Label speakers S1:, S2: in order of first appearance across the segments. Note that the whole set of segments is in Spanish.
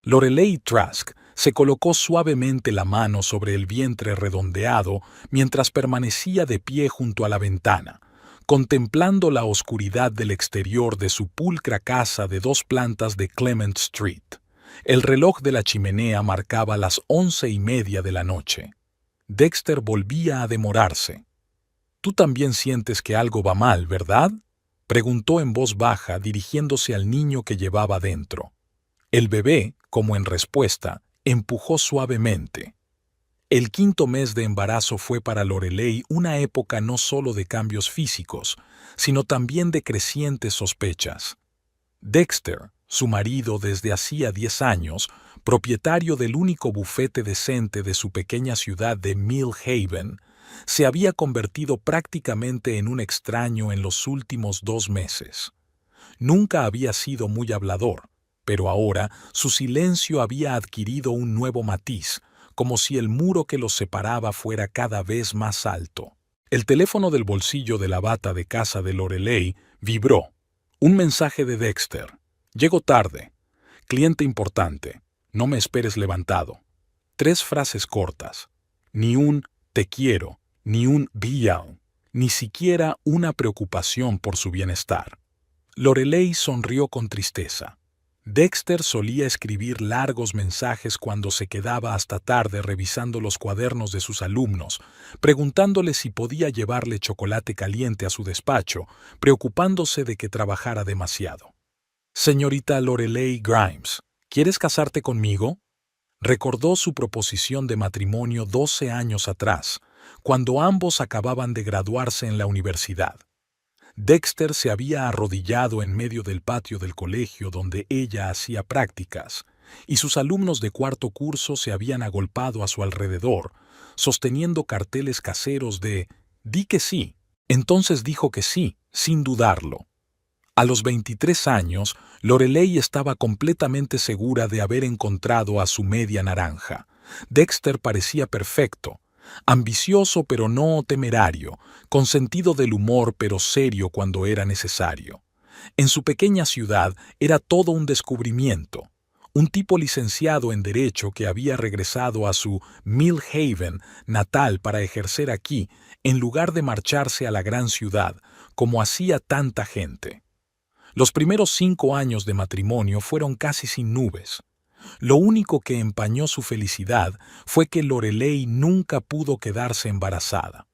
S1: Lorelei Trask se colocó suavemente la mano sobre el vientre redondeado mientras permanecía de pie junto a la ventana, contemplando la oscuridad del exterior de su pulcra casa de 2 plantas de Clement Street. El reloj de la chimenea marcaba las 11:30 de la noche. Dexter volvía a demorarse. «Tú también sientes que algo va mal, ¿verdad?», preguntó en voz baja dirigiéndose al niño que llevaba dentro. El bebé, como en respuesta, empujó suavemente. El 5.º mes de embarazo fue para Lorelei una época no solo de cambios físicos, sino también de crecientes sospechas. Dexter, su marido desde hacía 10 años, propietario del único bufete decente de su pequeña ciudad de Mill Haven, se había convertido prácticamente en un extraño en los últimos 2 meses. Nunca había sido muy hablador, pero ahora su silencio había adquirido un nuevo matiz, como si el muro que los separaba fuera cada vez más alto. El teléfono del bolsillo de la bata de casa de Lorelei vibró. Un mensaje de Dexter. «Llego tarde. Cliente importante. No me esperes levantado». 3 frases cortas. Ni un «te quiero», ni un «be-out», ni siquiera una preocupación por su bienestar. Lorelei sonrió con tristeza. Dexter solía escribir largos mensajes cuando se quedaba hasta tarde revisando los cuadernos de sus alumnos, preguntándole si podía llevarle chocolate caliente a su despacho, preocupándose de que trabajara demasiado. «Señorita Lorelei Grimes, ¿quieres casarte conmigo?», recordó su proposición de matrimonio 12 años atrás, cuando ambos acababan de graduarse en la universidad. Dexter se había arrodillado en medio del patio del colegio donde ella hacía prácticas, y sus alumnos de 4.º curso se habían agolpado a su alrededor, sosteniendo carteles caseros de «Di que sí». Entonces dijo que sí, sin dudarlo. A los 23 años, Lorelei estaba completamente segura de haber encontrado a su media naranja. Dexter parecía perfecto. Ambicioso pero no temerario, con sentido del humor pero serio cuando era necesario. En su pequeña ciudad era todo un descubrimiento. Un tipo licenciado en Derecho que había regresado a su Mill Haven natal para ejercer aquí, en lugar de marcharse a la gran ciudad, como hacía tanta gente. Los primeros 5 años de matrimonio fueron casi sin nubes. Lo único que empañó su felicidad fue que Lorelei nunca pudo quedarse embarazada.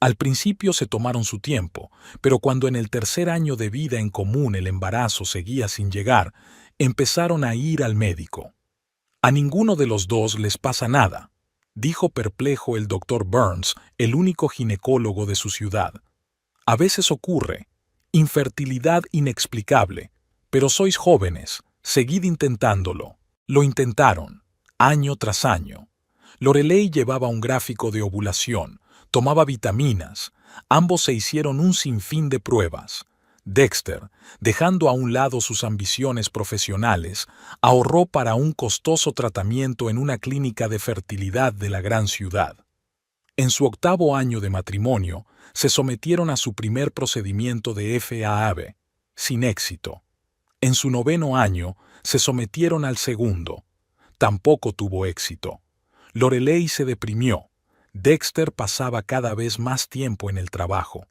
S1: Al principio se tomaron su tiempo, pero cuando en el 3.er año de vida en común el embarazo seguía sin llegar, empezaron a ir al médico. «A ninguno de los dos les pasa nada», dijo perplejo el Dr. Burns, el único ginecólogo de su ciudad. «A veces ocurre. Infertilidad inexplicable. Pero sois jóvenes. Seguid intentándolo». Lo intentaron, año tras año. Lorelei llevaba un gráfico de ovulación, tomaba vitaminas, ambos se hicieron un sinfín de pruebas. Dexter, dejando a un lado sus ambiciones profesionales, ahorró para un costoso tratamiento en una clínica de fertilidad de la gran ciudad. En su 8.º año de matrimonio, se sometieron a su primer procedimiento de FAAB, sin éxito. En su 9.º año, se sometieron al segundo. Tampoco tuvo éxito. Lorelei se deprimió. Dexter pasaba cada vez más tiempo en el trabajo.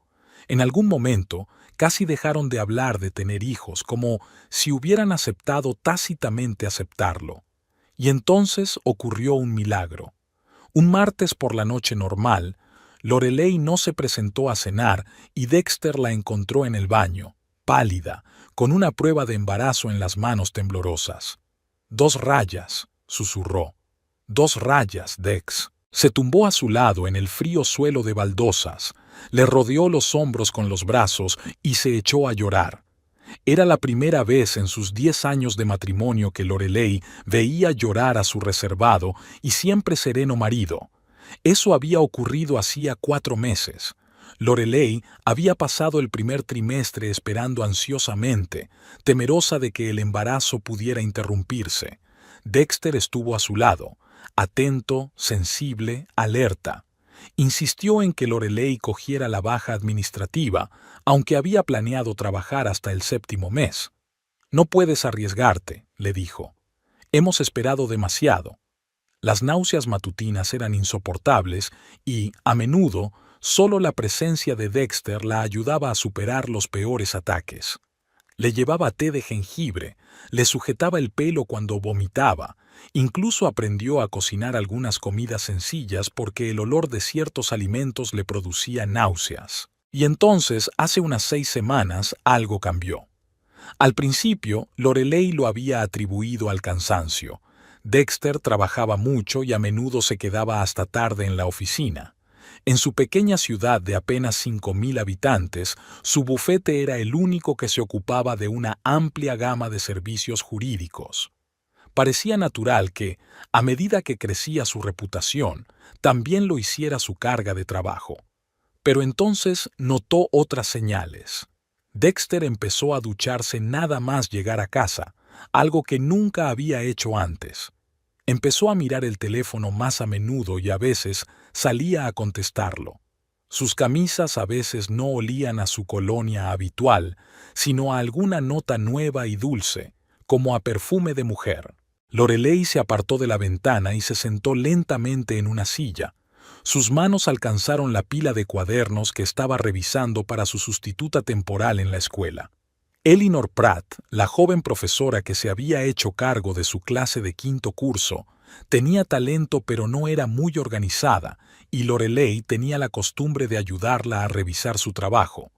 S1: En algún momento, casi dejaron de hablar de tener hijos, como si hubieran aceptado tácitamente aceptarlo. Y entonces ocurrió un milagro. Un martes por la noche normal, Lorelei no se presentó a cenar y Dexter la encontró en el baño, pálida, con una prueba de embarazo en las manos temblorosas. «2 rayas», susurró. «2 rayas, Dex». Se tumbó a su lado en el frío suelo de baldosas, le rodeó los hombros con los brazos y se echó a llorar. Era la primera vez en sus 10 años de matrimonio que Lorelei veía llorar a su reservado y siempre sereno marido. Eso había ocurrido hacía 4 meses. Lorelei había pasado el primer trimestre esperando ansiosamente, temerosa de que el embarazo pudiera interrumpirse. Dexter estuvo a su lado, atento, sensible, alerta. Insistió en que Lorelei cogiera la baja administrativa, aunque había planeado trabajar hasta el 7.º mes. «No puedes arriesgarte», le dijo. Hemos esperado demasiado. Las náuseas matutinas eran insoportables y, a menudo, solo la presencia de Dexter la ayudaba a superar los peores ataques. Le llevaba té de jengibre, le sujetaba el pelo cuando vomitaba, incluso aprendió a cocinar algunas comidas sencillas porque el olor de ciertos alimentos le producía náuseas. Y entonces, hace unas 6 semanas, algo cambió. Al principio, Lorelei lo había atribuido al cansancio. Dexter trabajaba mucho y a menudo se quedaba hasta tarde en la oficina. En su pequeña ciudad de apenas 5.000 habitantes, su bufete era el único que se ocupaba de una amplia gama de servicios jurídicos. Parecía natural que, a medida que crecía su reputación, también lo hiciera su carga de trabajo. Pero entonces notó otras señales. Dexter empezó a ducharse nada más llegar a casa, algo que nunca había hecho antes. Empezó a mirar el teléfono más a menudo y a veces salía a contestarlo. Sus camisas a veces no olían a su colonia habitual, sino a alguna nota nueva y dulce, como a perfume de mujer. Lorelei se apartó de la ventana y se sentó lentamente en una silla. Sus manos alcanzaron la pila de cuadernos que estaba revisando para su sustituta temporal en la escuela. Elinor Pratt, la joven profesora que se había hecho cargo de su clase de 5º curso, tenía talento pero no era muy organizada, y Lorelei tenía la costumbre de ayudarla a revisar su trabajo.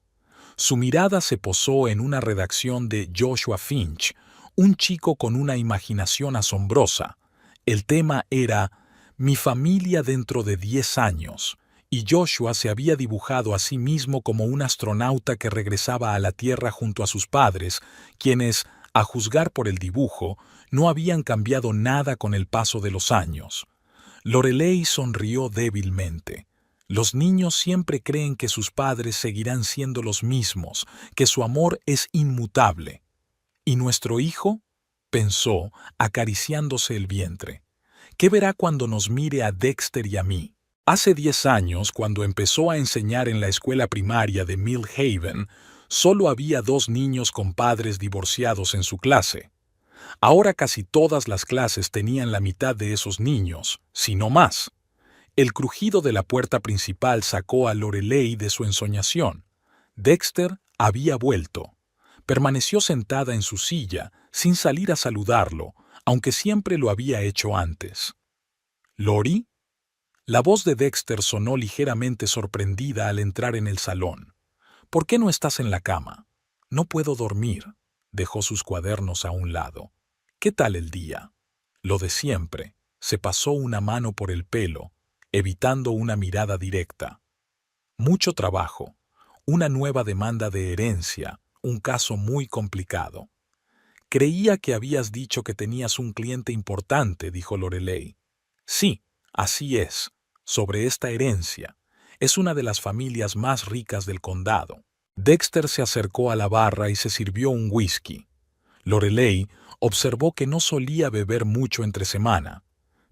S1: Su mirada se posó en una redacción de Joshua Finch, un chico con una imaginación asombrosa. El tema era «Mi familia dentro de 10 años», y Joshua se había dibujado a sí mismo como un astronauta que regresaba a la Tierra junto a sus padres, quienes, a juzgar por el dibujo, no habían cambiado nada con el paso de los años. Lorelei sonrió débilmente. Los niños siempre creen que sus padres seguirán siendo los mismos, que su amor es inmutable. ¿Y nuestro hijo?, pensó, acariciándose el vientre. ¿Qué verá cuando nos mire a Dexter y a mí? Hace 10 años, cuando empezó a enseñar en la escuela primaria de Mill Haven, solo había 2 niños con padres divorciados en su clase. Ahora casi todas las clases tenían la mitad de esos niños, si no más. El crujido de la puerta principal sacó a Lorelei de su ensoñación. Dexter había vuelto. Permaneció sentada en su silla, sin salir a saludarlo, aunque siempre lo había hecho antes. ¿Lori? La voz de Dexter sonó ligeramente sorprendida al entrar en el salón. ¿Por qué no estás en la cama? No puedo dormir. Dejó sus cuadernos a un lado. ¿Qué tal el día? Lo de siempre. Se pasó una mano por el pelo, evitando una mirada directa. Mucho trabajo. Una nueva demanda de herencia. Un caso muy complicado. Creía que habías dicho que tenías un cliente importante, dijo Lorelei. Sí, así es. Sobre esta herencia. Es una de las familias más ricas del condado. Dexter se acercó a la barra y se sirvió un whisky. Lorelei observó que no solía beber mucho entre semana.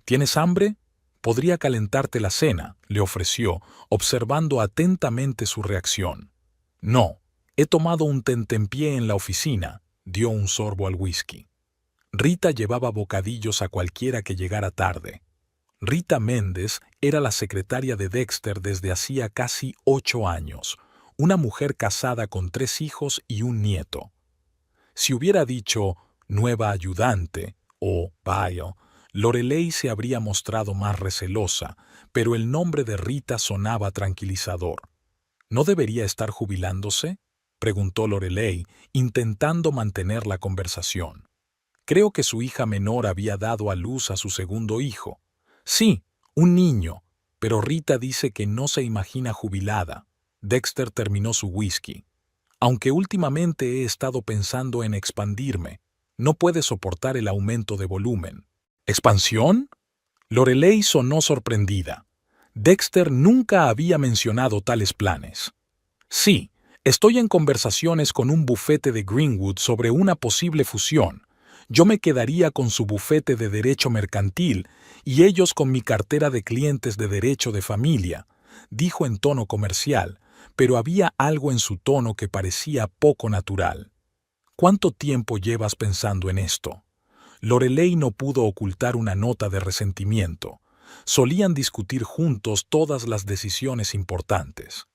S1: ¿Tienes hambre? Podría calentarte la cena, le ofreció, observando atentamente su reacción. No, he tomado un tentempié en la oficina, dio un sorbo al whisky. Rita llevaba bocadillos a cualquiera que llegara tarde. Rita Méndez era la secretaria de Dexter desde hacía casi 8 años, una mujer casada con 3 hijos y un nieto. Si hubiera dicho nueva ayudante o bio, Lorelei se habría mostrado más recelosa, pero el nombre de Rita sonaba tranquilizador. ¿No debería estar jubilándose?, preguntó Lorelei, intentando mantener la conversación. Creo que su hija menor había dado a luz a su segundo hijo. Sí, un niño, pero Rita dice que no se imagina jubilada. Dexter terminó su whisky. Aunque últimamente he estado pensando en expandirme, no puede soportar el aumento de volumen. ¿Expansión? Lorelei sonó sorprendida. Dexter nunca había mencionado tales planes. Sí, estoy en conversaciones con un bufete de Greenwood sobre una posible fusión. Yo me quedaría con su bufete de derecho mercantil y ellos con mi cartera de clientes de derecho de familia, dijo en tono comercial, pero había algo en su tono que parecía poco natural. ¿Cuánto tiempo llevas pensando en esto? Lorelei no pudo ocultar una nota de resentimiento. Solían discutir juntos todas las decisiones importantes.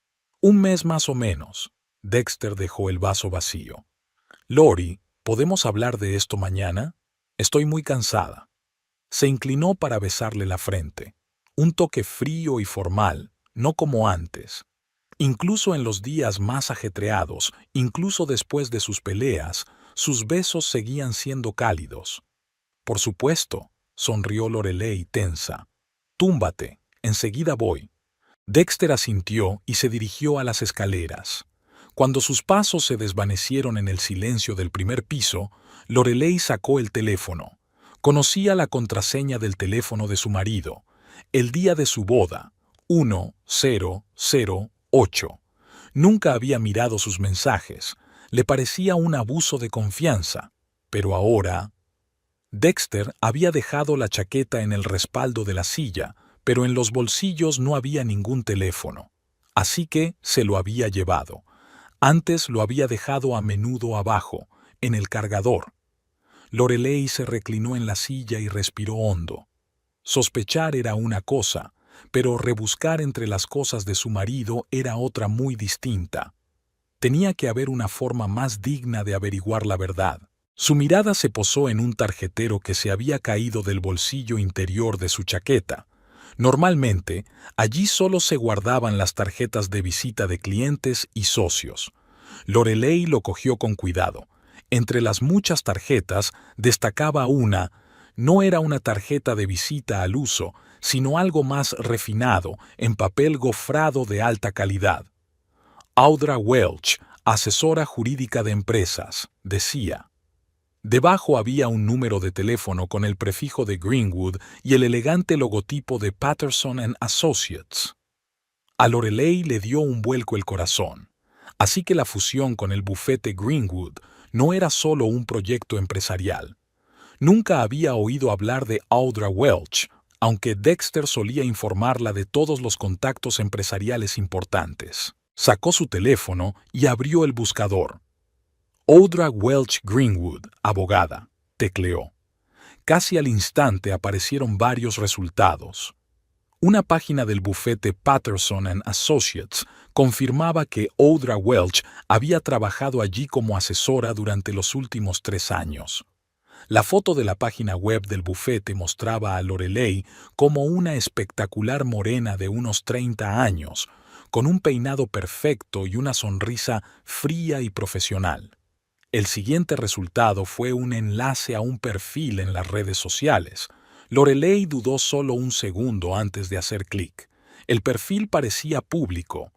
S1: Un mes más o menos. Dexter dejó el vaso vacío. Lori, ¿podemos hablar de esto mañana? Estoy muy cansada. Se inclinó para besarle la frente. Un toque frío y formal, no como antes. Incluso en los días más ajetreados, incluso después de sus peleas, sus besos seguían siendo cálidos. Por supuesto, sonrió Lorelei tensa. Túmbate, enseguida voy. Dexter asintió y se dirigió a las escaleras. Cuando sus pasos se desvanecieron en el silencio del primer piso, Lorelei sacó el teléfono. Conocía la contraseña del teléfono de su marido. El día de su boda, 1008. Nunca había mirado sus mensajes. Le parecía un abuso de confianza. Pero ahora... Dexter había dejado la chaqueta en el respaldo de la silla, pero en los bolsillos no había ningún teléfono. Así que se lo había llevado. Antes lo había dejado a menudo abajo, en el cargador. Lorelei se reclinó en la silla y respiró hondo. Sospechar era una cosa, pero rebuscar entre las cosas de su marido era otra muy distinta. Tenía que haber una forma más digna de averiguar la verdad. Su mirada se posó en un tarjetero que se había caído del bolsillo interior de su chaqueta. Normalmente, allí solo se guardaban las tarjetas de visita de clientes y socios. Lorelei lo cogió con cuidado. Entre las muchas tarjetas destacaba una. No era una tarjeta de visita al uso, sino algo más refinado, en papel gofrado de alta calidad. Audra Welch, asesora jurídica de empresas, decía. Debajo había un número de teléfono con el prefijo de Greenwood y el elegante logotipo de Patterson & Associates. A Lorelei le dio un vuelco el corazón. Así que la fusión con el bufete Greenwood no era solo un proyecto empresarial. Nunca había oído hablar de Audra Welch, aunque Dexter solía informarla de todos los contactos empresariales importantes. Sacó su teléfono y abrió el buscador. Audra Welch Greenwood, abogada, tecleó. Casi al instante aparecieron varios resultados. Una página del bufete Patterson & Associates confirmaba que Audra Welch había trabajado allí como asesora durante los últimos 3 años. La foto de la página web del bufete mostraba a Lorelei como una espectacular morena de unos 30 años, con un peinado perfecto y una sonrisa fría y profesional. El siguiente resultado fue un enlace a un perfil en las redes sociales. Lorelei dudó solo un segundo antes de hacer clic. El perfil parecía público.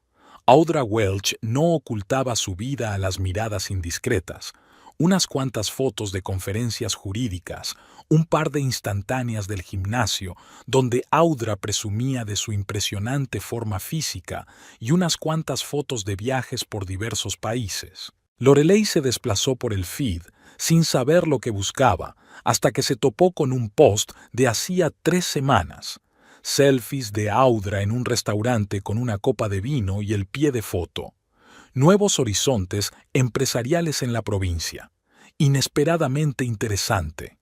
S1: Audra Welch no ocultaba su vida a las miradas indiscretas. Unas cuantas fotos de conferencias jurídicas, un par de instantáneas del gimnasio, donde Audra presumía de su impresionante forma física, y unas cuantas fotos de viajes por diversos países. Lorelei se desplazó por el feed, sin saber lo que buscaba, hasta que se topó con un post de hacía 3 semanas. Selfies de Audra en un restaurante con una copa de vino y el pie de foto. Nuevos horizontes empresariales en la provincia. Inesperadamente interesante.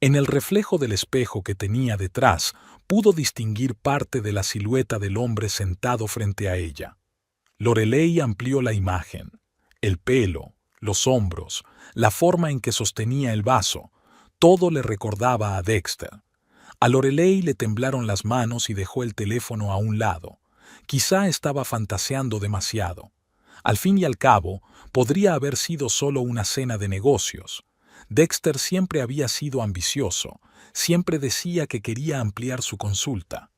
S1: En el reflejo del espejo que tenía detrás, pudo distinguir parte de la silueta del hombre sentado frente a ella. Lorelei amplió la imagen. El pelo, los hombros, la forma en que sostenía el vaso, todo le recordaba a Dexter. A Lorelei le temblaron las manos y dejó el teléfono a un lado. Quizá estaba fantaseando demasiado. Al fin y al cabo, podría haber sido solo una cena de negocios. Dexter siempre había sido ambicioso, siempre decía que quería ampliar su consulta.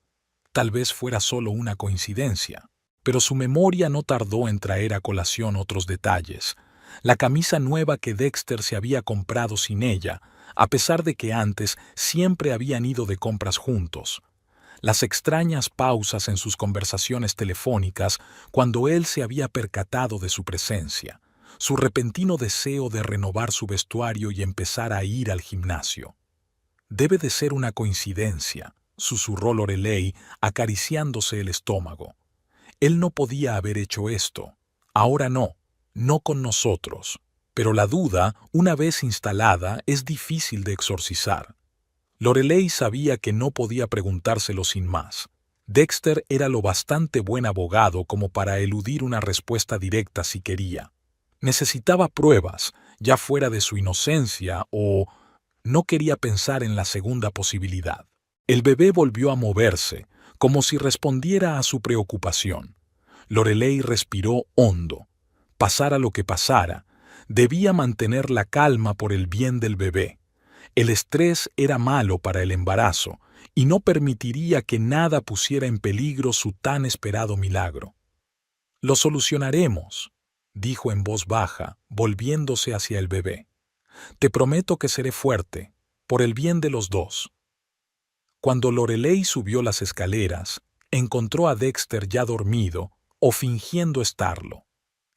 S1: Tal vez fuera solo una coincidencia. Pero su memoria no tardó en traer a colación otros detalles. La camisa nueva que Dexter se había comprado sin ella, a pesar de que antes siempre habían ido de compras juntos. Las extrañas pausas en sus conversaciones telefónicas cuando él se había percatado de su presencia. Su repentino deseo de renovar su vestuario y empezar a ir al gimnasio. Debe de ser una coincidencia, susurró Lorelei, acariciándose el estómago. Él no podía haber hecho esto. Ahora no, no con nosotros. Pero la duda, una vez instalada, es difícil de exorcizar. Lorelei sabía que no podía preguntárselo sin más. Dexter era lo bastante buen abogado como para eludir una respuesta directa si quería. Necesitaba pruebas, ya fuera de su inocencia o no quería pensar en la segunda posibilidad. El bebé volvió a moverse, como si respondiera a su preocupación. Lorelei respiró hondo. Pasara lo que pasara, debía mantener la calma por el bien del bebé. El estrés era malo para el embarazo y no permitiría que nada pusiera en peligro su tan esperado milagro. «Lo solucionaremos», dijo en voz baja, volviéndose hacia el bebé. «Te prometo que seré fuerte, por el bien de los dos». Cuando Lorelei subió las escaleras, encontró a Dexter ya dormido o fingiendo estarlo.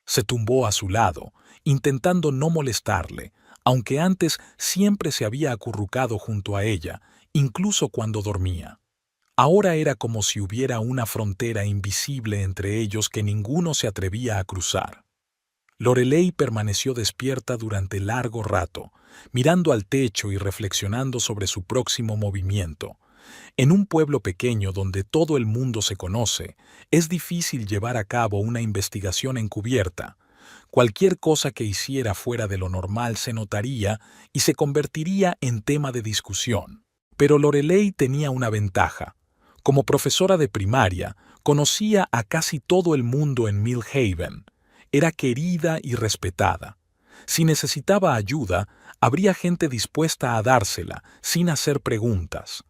S1: Se tumbó a su lado, intentando no molestarle, aunque antes siempre se había acurrucado junto a ella, incluso cuando dormía. Ahora era como si hubiera una frontera invisible entre ellos que ninguno se atrevía a cruzar. Lorelei permaneció despierta durante largo rato, mirando al techo y reflexionando sobre su próximo movimiento. En un pueblo pequeño donde todo el mundo se conoce, es difícil llevar a cabo una investigación encubierta. Cualquier cosa que hiciera fuera de lo normal se notaría y se convertiría en tema de discusión. Pero Lorelei tenía una ventaja. Como profesora de primaria, conocía a casi todo el mundo en Mill Haven. Era querida y respetada. Si necesitaba ayuda, habría gente dispuesta a dársela, sin hacer preguntas.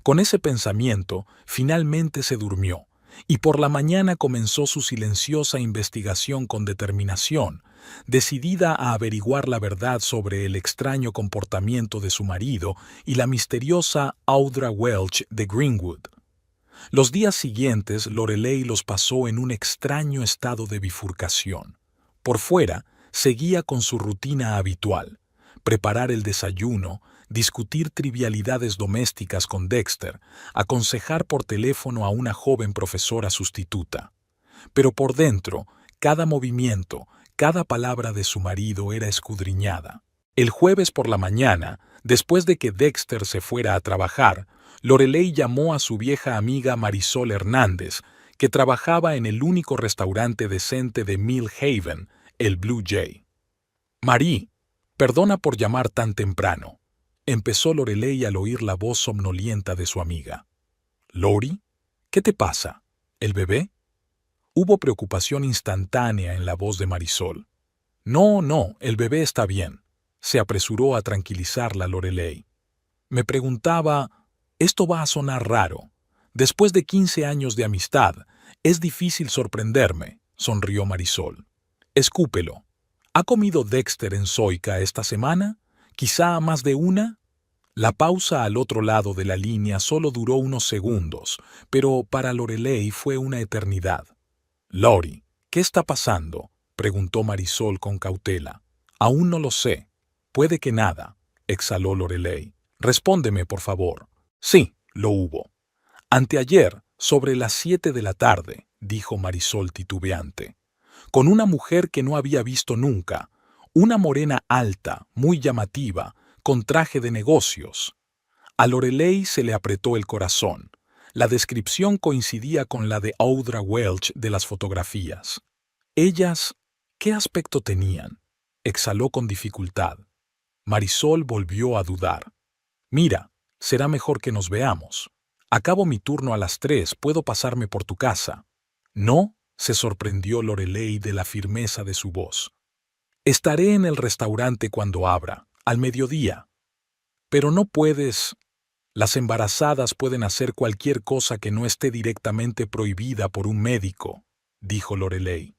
S1: Con ese pensamiento, finalmente se durmió, y por la mañana comenzó su silenciosa investigación con determinación, decidida a averiguar la verdad sobre el extraño comportamiento de su marido y la misteriosa Audra Welch de Greenwood. Los días siguientes Lorelei los pasó en un extraño estado de bifurcación. Por fuera, seguía con su rutina habitual: preparar el desayuno, discutir trivialidades domésticas con Dexter, aconsejar por teléfono a una joven profesora sustituta. Pero por dentro, cada movimiento, cada palabra de su marido era escudriñada. El jueves por la mañana, después de que Dexter se fuera a trabajar, Lorelei llamó a su vieja amiga Marisol Hernández, que trabajaba en el único restaurante decente de Mill Haven, el Blue Jay. «Marí, perdona por llamar tan temprano», empezó Lorelei al oír la voz somnolienta de su amiga. «¿Lori? ¿Qué te pasa? ¿El bebé?» Hubo preocupación instantánea en la voz de Marisol. «No, el bebé está bien», se apresuró a tranquilizarla Lorelei. «Me preguntaba, esto va a sonar raro. Después de 15 años de amistad, es difícil sorprenderme», sonrió Marisol. «Escúpelo. ¿Ha comido Dexter en Zoica esta semana? ¿Quizá más de una?» La pausa al otro lado de la línea solo duró unos segundos, pero para Lorelei fue una eternidad. «Lori, ¿qué está pasando?», preguntó Marisol con cautela. «Aún no lo sé. Puede que nada», exhaló Lorelei. «Respóndeme, por favor». «Sí, lo hubo. Anteayer, sobre las 7 de la tarde», dijo Marisol titubeante. «Con una mujer que no había visto nunca, una morena alta, muy llamativa, con traje de negocios». A Lorelei se le apretó el corazón. La descripción coincidía con la de Audra Welch de las fotografías. «Ellas, ¿qué aspecto tenían?», exhaló con dificultad. Marisol volvió a dudar. «Mira, será mejor que nos veamos. Acabo mi turno a las 3, puedo pasarme por tu casa». «No», se sorprendió Lorelei de la firmeza de su voz. «Estaré en el restaurante cuando abra, al mediodía». «Pero no puedes...» «Las embarazadas pueden hacer cualquier cosa que no esté directamente prohibida por un médico», dijo Lorelei.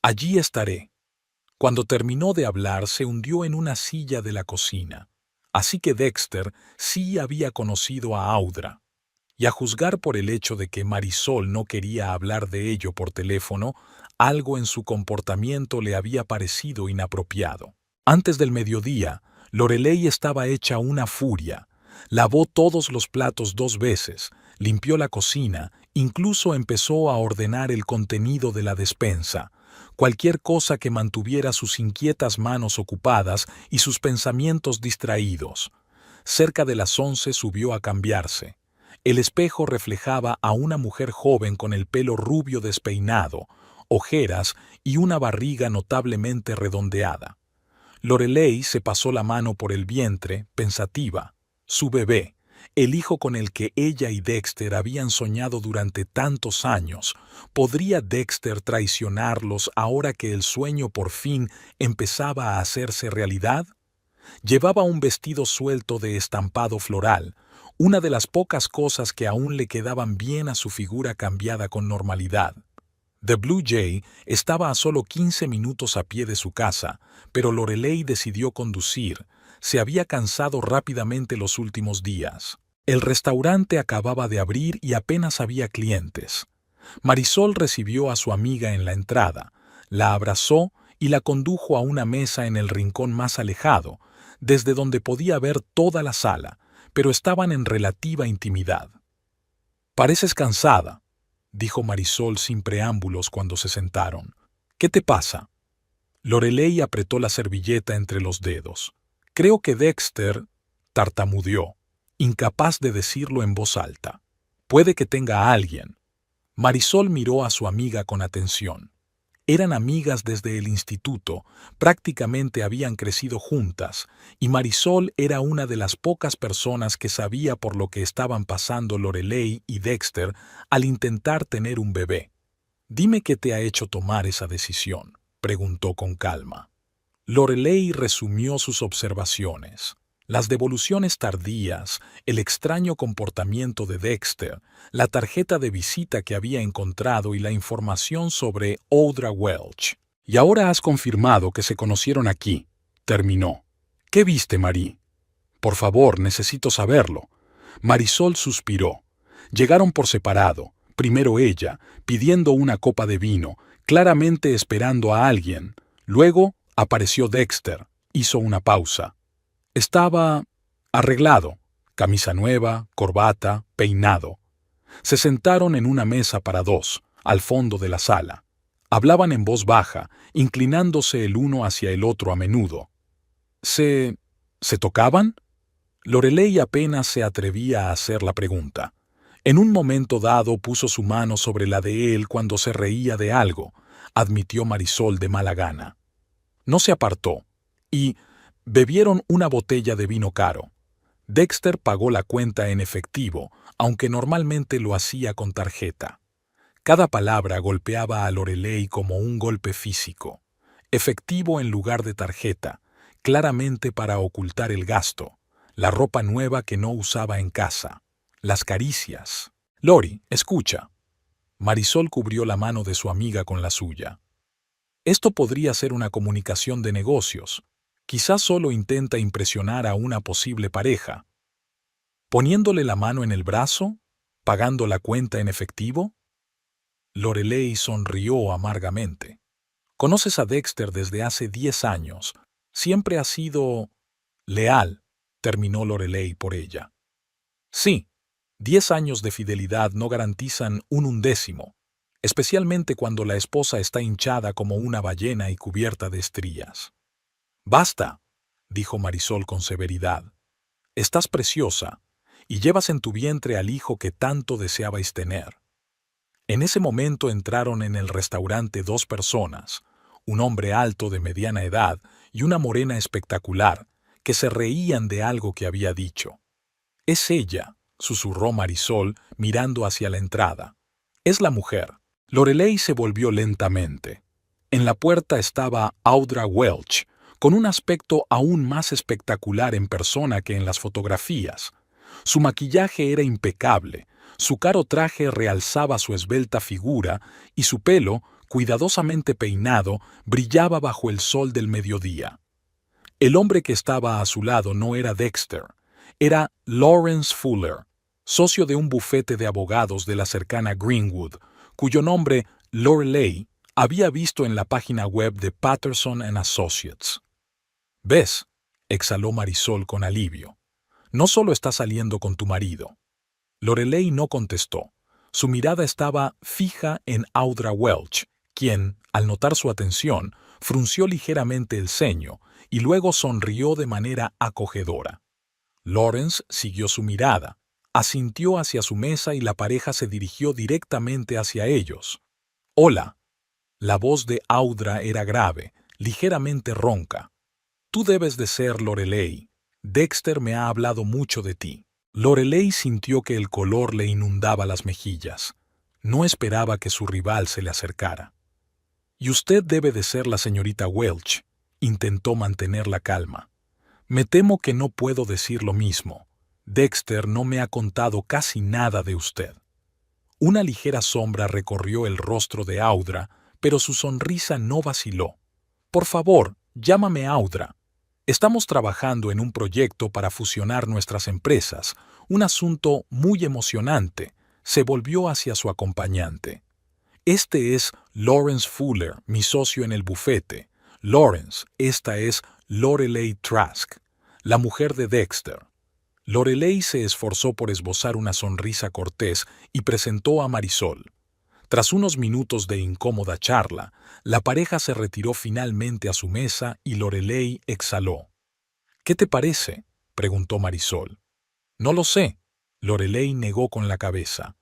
S1: «Allí estaré». Cuando terminó de hablar, se hundió en una silla de la cocina. Así que Dexter sí había conocido a Audra. Y a juzgar por el hecho de que Marisol no quería hablar de ello por teléfono, algo en su comportamiento le había parecido inapropiado. Antes del mediodía, Lorelei estaba hecha una furia. Lavó todos los platos 2 veces, limpió la cocina, incluso empezó a ordenar el contenido de la despensa, cualquier cosa que mantuviera sus inquietas manos ocupadas y sus pensamientos distraídos. Cerca de las 11 subió a cambiarse. El espejo reflejaba a una mujer joven con el pelo rubio despeinado, ojeras y una barriga notablemente redondeada. Lorelei se pasó la mano por el vientre, pensativa. Su bebé, el hijo con el que ella y Dexter habían soñado durante tantos años, ¿podría Dexter traicionarlos ahora que el sueño por fin empezaba a hacerse realidad? Llevaba un vestido suelto de estampado floral, una de las pocas cosas que aún le quedaban bien a su figura cambiada con normalidad. The Blue Jay estaba a solo 15 minutos a pie de su casa, pero Lorelei decidió conducir. Se había cansado rápidamente los últimos días. El restaurante acababa de abrir y apenas había clientes. Marisol recibió a su amiga en la entrada, la abrazó y la condujo a una mesa en el rincón más alejado, desde donde podía ver toda la sala, pero estaban en relativa intimidad. «Pareces cansada», dijo Marisol sin preámbulos cuando se sentaron. «¿Qué te pasa?» Lorelei apretó la servilleta entre los dedos. «Creo que Dexter», tartamudeó, incapaz de decirlo en voz alta. «Puede que tenga a alguien». Marisol miró a su amiga con atención. Eran amigas desde el instituto, prácticamente habían crecido juntas, y Marisol era una de las pocas personas que sabía por lo que estaban pasando Lorelei y Dexter al intentar tener un bebé. «Dime qué te ha hecho tomar esa decisión», preguntó con calma. Lorelei resumió sus observaciones. Las devoluciones tardías, el extraño comportamiento de Dexter, la tarjeta de visita que había encontrado y la información sobre Audra Welch. «Y ahora has confirmado que se conocieron aquí», terminó. «¿Qué viste, Marie?» «Por favor, necesito saberlo». Marisol suspiró. Llegaron por separado, primero ella, pidiendo una copa de vino, claramente esperando a alguien. Luego apareció Dexter, hizo una pausa. Estaba arreglado, camisa nueva, corbata, peinado. Se sentaron en una mesa para dos, al fondo de la sala. Hablaban en voz baja, inclinándose el uno hacia el otro a menudo. ¿Se tocaban? Lorelei apenas se atrevía a hacer la pregunta. En un momento dado puso su mano sobre la de él cuando se reía de algo, admitió Marisol de mala gana. No se apartó, y bebieron una botella de vino caro. Dexter pagó la cuenta en efectivo, aunque normalmente lo hacía con tarjeta. Cada palabra golpeaba a Lorelei como un golpe físico. Efectivo en lugar de tarjeta, claramente para ocultar el gasto, la ropa nueva que no usaba en casa, las caricias. «Lori, escucha». Marisol cubrió la mano de su amiga con la suya. «Esto podría ser una comunicación de negocios. Quizás solo intenta impresionar a una posible pareja. ¿Poniéndole la mano en el brazo? ¿Pagando la cuenta en efectivo?» Lorelei sonrió amargamente. «Conoces a Dexter desde hace 10 años. Siempre ha sido leal», terminó Lorelei por ella. «Sí, 10 años de fidelidad no garantizan un undécimo, especialmente cuando la esposa está hinchada como una ballena y cubierta de estrías». «Basta», dijo Marisol con severidad. «Estás preciosa, y llevas en tu vientre al hijo que tanto deseabais tener». En ese momento entraron en el restaurante dos personas, un hombre alto de mediana edad y una morena espectacular, que se reían de algo que había dicho. «Es ella», susurró Marisol mirando hacia la entrada. «Es la mujer». Lorelei se volvió lentamente. En la puerta estaba Audra Welch, con un aspecto aún más espectacular en persona que en las fotografías. Su maquillaje era impecable, su caro traje realzaba su esbelta figura y su pelo, cuidadosamente peinado, brillaba bajo el sol del mediodía. El hombre que estaba a su lado no era Dexter, era Lawrence Fuller, socio de un bufete de abogados de la cercana Greenwood, cuyo nombre Lorelei había visto en la página web de Patterson & Associates. «¿Ves?», exhaló Marisol con alivio. «No solo estás saliendo con tu marido». Lorelei no contestó. Su mirada estaba fija en Audra Welch, quien, al notar su atención, frunció ligeramente el ceño y luego sonrió de manera acogedora. Lawrence siguió su mirada, asintió hacia su mesa y la pareja se dirigió directamente hacia ellos. «Hola». La voz de Audra era grave, ligeramente ronca. «Tú debes de ser Lorelei. Dexter me ha hablado mucho de ti». Lorelei sintió que el color le inundaba las mejillas. No esperaba que su rival se le acercara. «Y usted debe de ser la señorita Welch», intentó mantener la calma. «Me temo que no puedo decir lo mismo. Dexter no me ha contado casi nada de usted». Una ligera sombra recorrió el rostro de Audra, pero su sonrisa no vaciló. «Por favor, llámame Audra. Estamos trabajando en un proyecto para fusionar nuestras empresas, un asunto muy emocionante», se volvió hacia su acompañante. «Este es Lawrence Fuller, mi socio en el bufete. Lawrence, esta es Lorelei Trask, la mujer de Dexter». Lorelei se esforzó por esbozar una sonrisa cortés y presentó a Marisol. Tras unos minutos de incómoda charla, la pareja se retiró finalmente a su mesa y Lorelei exhaló. «¿Qué te parece?», preguntó Marisol. «No lo sé», Lorelei negó con la cabeza.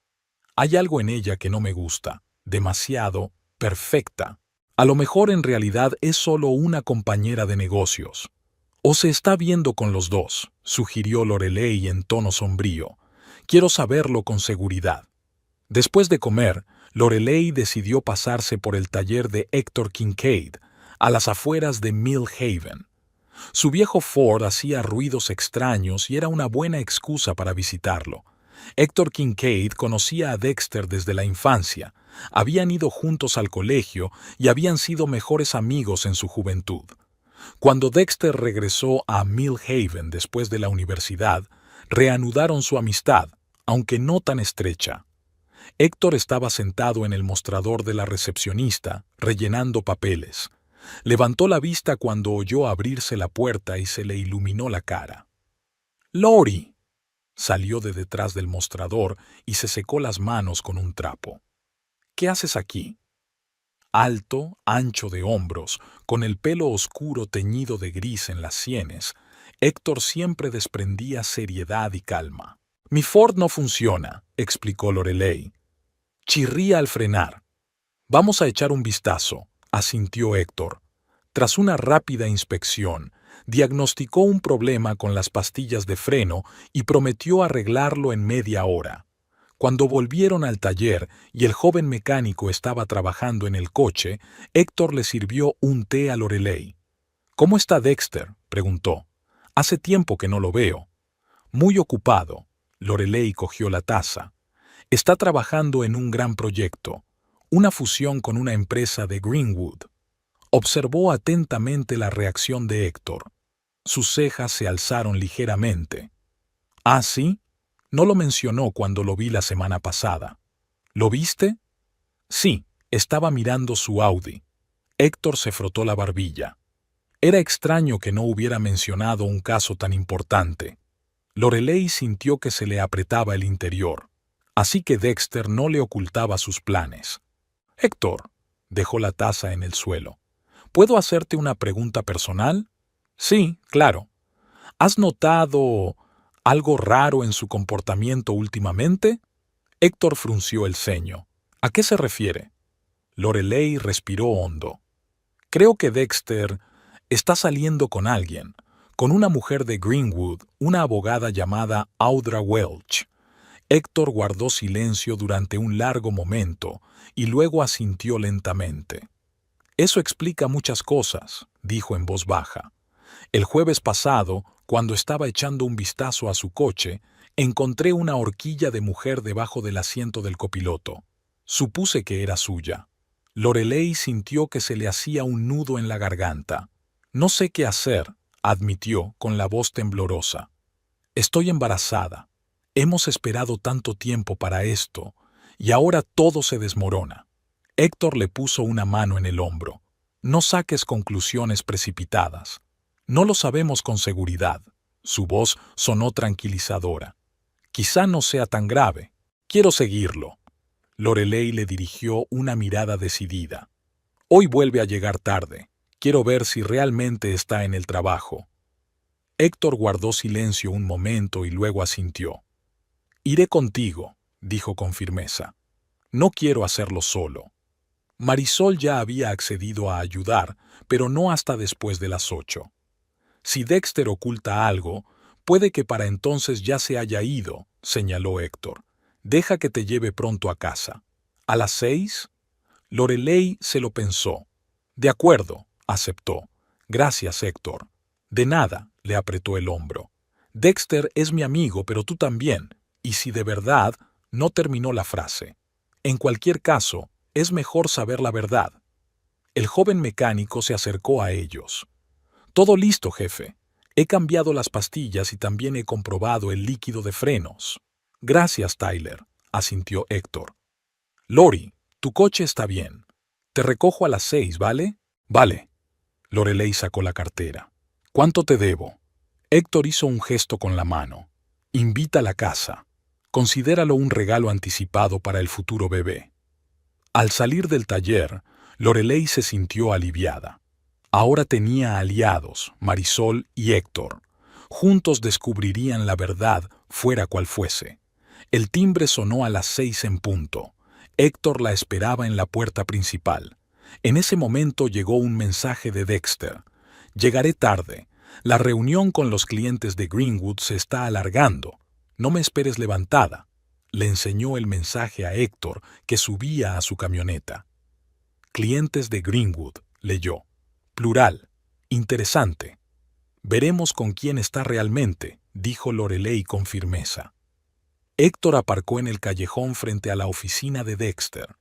S1: «Hay algo en ella que no me gusta, demasiado perfecta. A lo mejor en realidad es solo una compañera de negocios». «O se está viendo con los dos», sugirió Lorelei en tono sombrío. «Quiero saberlo con seguridad». Después de comer, Lorelei decidió pasarse por el taller de Héctor Kincaid, a las afueras de Mill Haven. Su viejo Ford hacía ruidos extraños y era una buena excusa para visitarlo. Héctor Kincaid conocía a Dexter desde la infancia, habían ido juntos al colegio y habían sido mejores amigos en su juventud. Cuando Dexter regresó a Mill Haven después de la universidad, reanudaron su amistad, aunque no tan estrecha. Héctor estaba sentado en el mostrador de la recepcionista, rellenando papeles. Levantó la vista cuando oyó abrirse la puerta y se le iluminó la cara. «Lori». Salió de detrás del mostrador y se secó las manos con un trapo. «¿Qué haces aquí?». Alto, ancho de hombros, con el pelo oscuro teñido de gris en las sienes, Héctor siempre desprendía seriedad y calma. «Mi Ford no funciona», explicó Lorelei. «Chirría al frenar». «Vamos a echar un vistazo», asintió Héctor. Tras una rápida inspección, diagnosticó un problema con las pastillas de freno y prometió arreglarlo en media hora. Cuando volvieron al taller y el joven mecánico estaba trabajando en el coche, Héctor le sirvió un té a Lorelei. «¿Cómo está Dexter?», preguntó. «Hace tiempo que no lo veo». «Muy ocupado». Lorelei cogió la taza. «Está trabajando en un gran proyecto, una fusión con una empresa de Greenwood». Observó atentamente la reacción de Héctor. Sus cejas se alzaron ligeramente. «¿Ah, sí? No lo mencionó cuando lo vi la semana pasada». «¿Lo viste?». «Sí, estaba mirando su Audi». Héctor se frotó la barbilla. Era extraño que no hubiera mencionado un caso tan importante. Lorelei sintió que se le apretaba el interior, así que Dexter no le ocultaba sus planes. «Héctor», dejó la taza en el suelo. «¿Puedo hacerte una pregunta personal?». «Sí, claro». «¿Has notado algo raro en su comportamiento últimamente?». Héctor frunció el ceño. «¿A qué se refiere?». Lorelei respiró hondo. «Creo que Dexter está saliendo con alguien, con una mujer de Greenwood, una abogada llamada Audra Welch». Héctor guardó silencio durante un largo momento y luego asintió lentamente. «Eso explica muchas cosas», dijo en voz baja. «El jueves pasado, cuando estaba echando un vistazo a su coche, encontré una horquilla de mujer debajo del asiento del copiloto. Supuse que era suya». Lorelei sintió que se le hacía un nudo en la garganta. «No sé qué hacer», admitió con la voz temblorosa. «Estoy embarazada. Hemos esperado tanto tiempo para esto, y ahora todo se desmorona». Héctor le puso una mano en el hombro. «No saques conclusiones precipitadas. No lo sabemos con seguridad». Su voz sonó tranquilizadora. «Quizá no sea tan grave. Quiero seguirlo». Lorelei le dirigió una mirada decidida. Hoy vuelve a llegar tarde. Quiero ver si realmente está en el trabajo. Héctor guardó silencio un momento y luego asintió. Iré contigo, dijo con firmeza. No quiero hacerlo solo. Marisol ya había accedido a ayudar, pero no hasta después de las 8. Si Dexter oculta algo, puede que para entonces ya se haya ido, señaló Héctor. Deja que te lleve pronto a casa. ¿A las 6? Lorelei se lo pensó. De acuerdo, aceptó. Gracias, Héctor. De nada, le apretó el hombro. Dexter es mi amigo, pero tú también. Y si de verdad, no terminó la frase. En cualquier caso, es mejor saber la verdad. El joven mecánico se acercó a ellos. Todo listo, jefe. He cambiado las pastillas y también he comprobado el líquido de frenos. Gracias, Tyler, asintió Héctor. Lori, tu coche está bien. Te recojo a las 6, ¿vale? Vale. Lorelei sacó la cartera. ¿Cuánto te debo? Héctor hizo un gesto con la mano. Invita a la casa. Considéralo un regalo anticipado para el futuro bebé. Al salir del taller, Lorelei se sintió aliviada. Ahora tenía aliados, Marisol y Héctor. Juntos descubrirían la verdad, fuera cual fuese. El timbre sonó a las 6 en punto. Héctor la esperaba en la puerta principal. En ese momento llegó un mensaje de Dexter. Llegaré tarde. La reunión con los clientes de Greenwood se está alargando. No me esperes levantada. Le enseñó el mensaje a Héctor, que subía a su camioneta. Clientes de Greenwood, leyó. Plural. Interesante. Veremos con quién está realmente, dijo Lorelei con firmeza. Héctor aparcó en el callejón frente a la oficina de Dexter.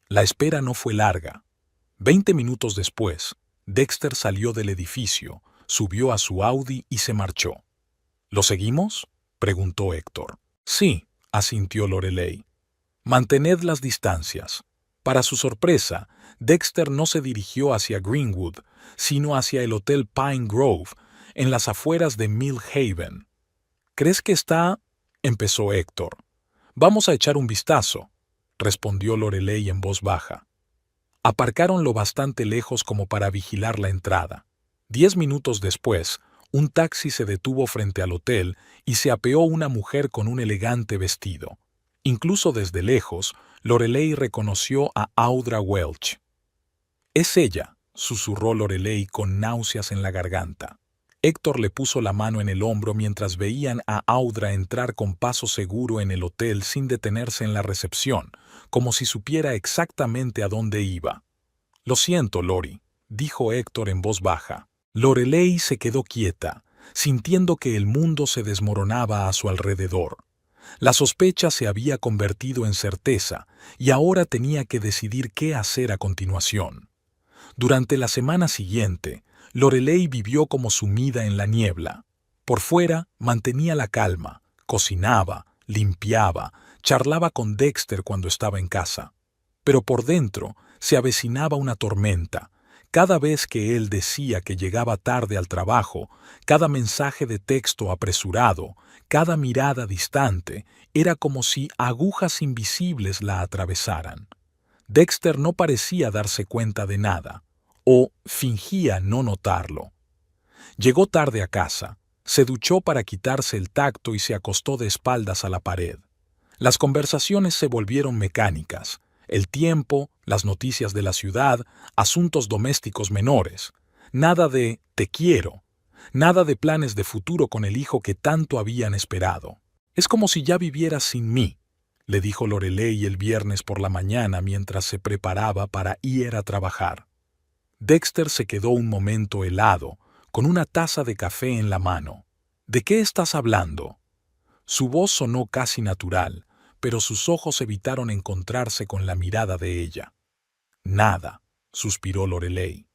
S1: La espera no fue larga. 20 minutos después, Dexter salió del edificio, subió a su Audi y se marchó. ¿Lo seguimos?, preguntó Héctor. Sí, asintió Lorelei. Mantened las distancias. Para su sorpresa, Dexter no se dirigió hacia Greenwood, sino hacia el Hotel Pine Grove, en las afueras de Mill Haven. ¿Crees que está...? Empezó Héctor. Vamos a echar un vistazo, respondió Lorelei en voz baja. Aparcaron lo bastante lejos como para vigilar la entrada. 10 minutos después, un taxi se detuvo frente al hotel y se apeó una mujer con un elegante vestido. Incluso desde lejos, Lorelei reconoció a Audra Welch. «Es ella», susurró Lorelei con náuseas en la garganta. Héctor le puso la mano en el hombro mientras veían a Audra entrar con paso seguro en el hotel sin detenerse en la recepción, como si supiera exactamente a dónde iba. «Lo siento, Lori», dijo Héctor en voz baja. Lorelei se quedó quieta, sintiendo que el mundo se desmoronaba a su alrededor. La sospecha se había convertido en certeza y ahora tenía que decidir qué hacer a continuación. Durante la semana siguiente, Lorelei vivió como sumida en la niebla. Por fuera mantenía la calma, cocinaba, limpiaba, charlaba con Dexter cuando estaba en casa. Pero por dentro se avecinaba una tormenta. Cada vez que él decía que llegaba tarde al trabajo, cada mensaje de texto apresurado, cada mirada distante, era como si agujas invisibles la atravesaran. Dexter no parecía darse cuenta de nada, o fingía no notarlo. Llegó tarde a casa, se duchó para quitarse el tacto y se acostó de espaldas a la pared. Las conversaciones se volvieron mecánicas. El tiempo, las noticias de la ciudad, asuntos domésticos menores. Nada de «te quiero», nada de planes de futuro con el hijo que tanto habían esperado. «Es como si ya vivieras sin mí», le dijo Lorelei el viernes por la mañana mientras se preparaba para ir a trabajar. Dexter se quedó un momento helado, con una taza de café en la mano. «¿De qué estás hablando?». Su voz sonó casi natural, pero sus ojos evitaron encontrarse con la mirada de ella. «Nada», suspiró Lorelei.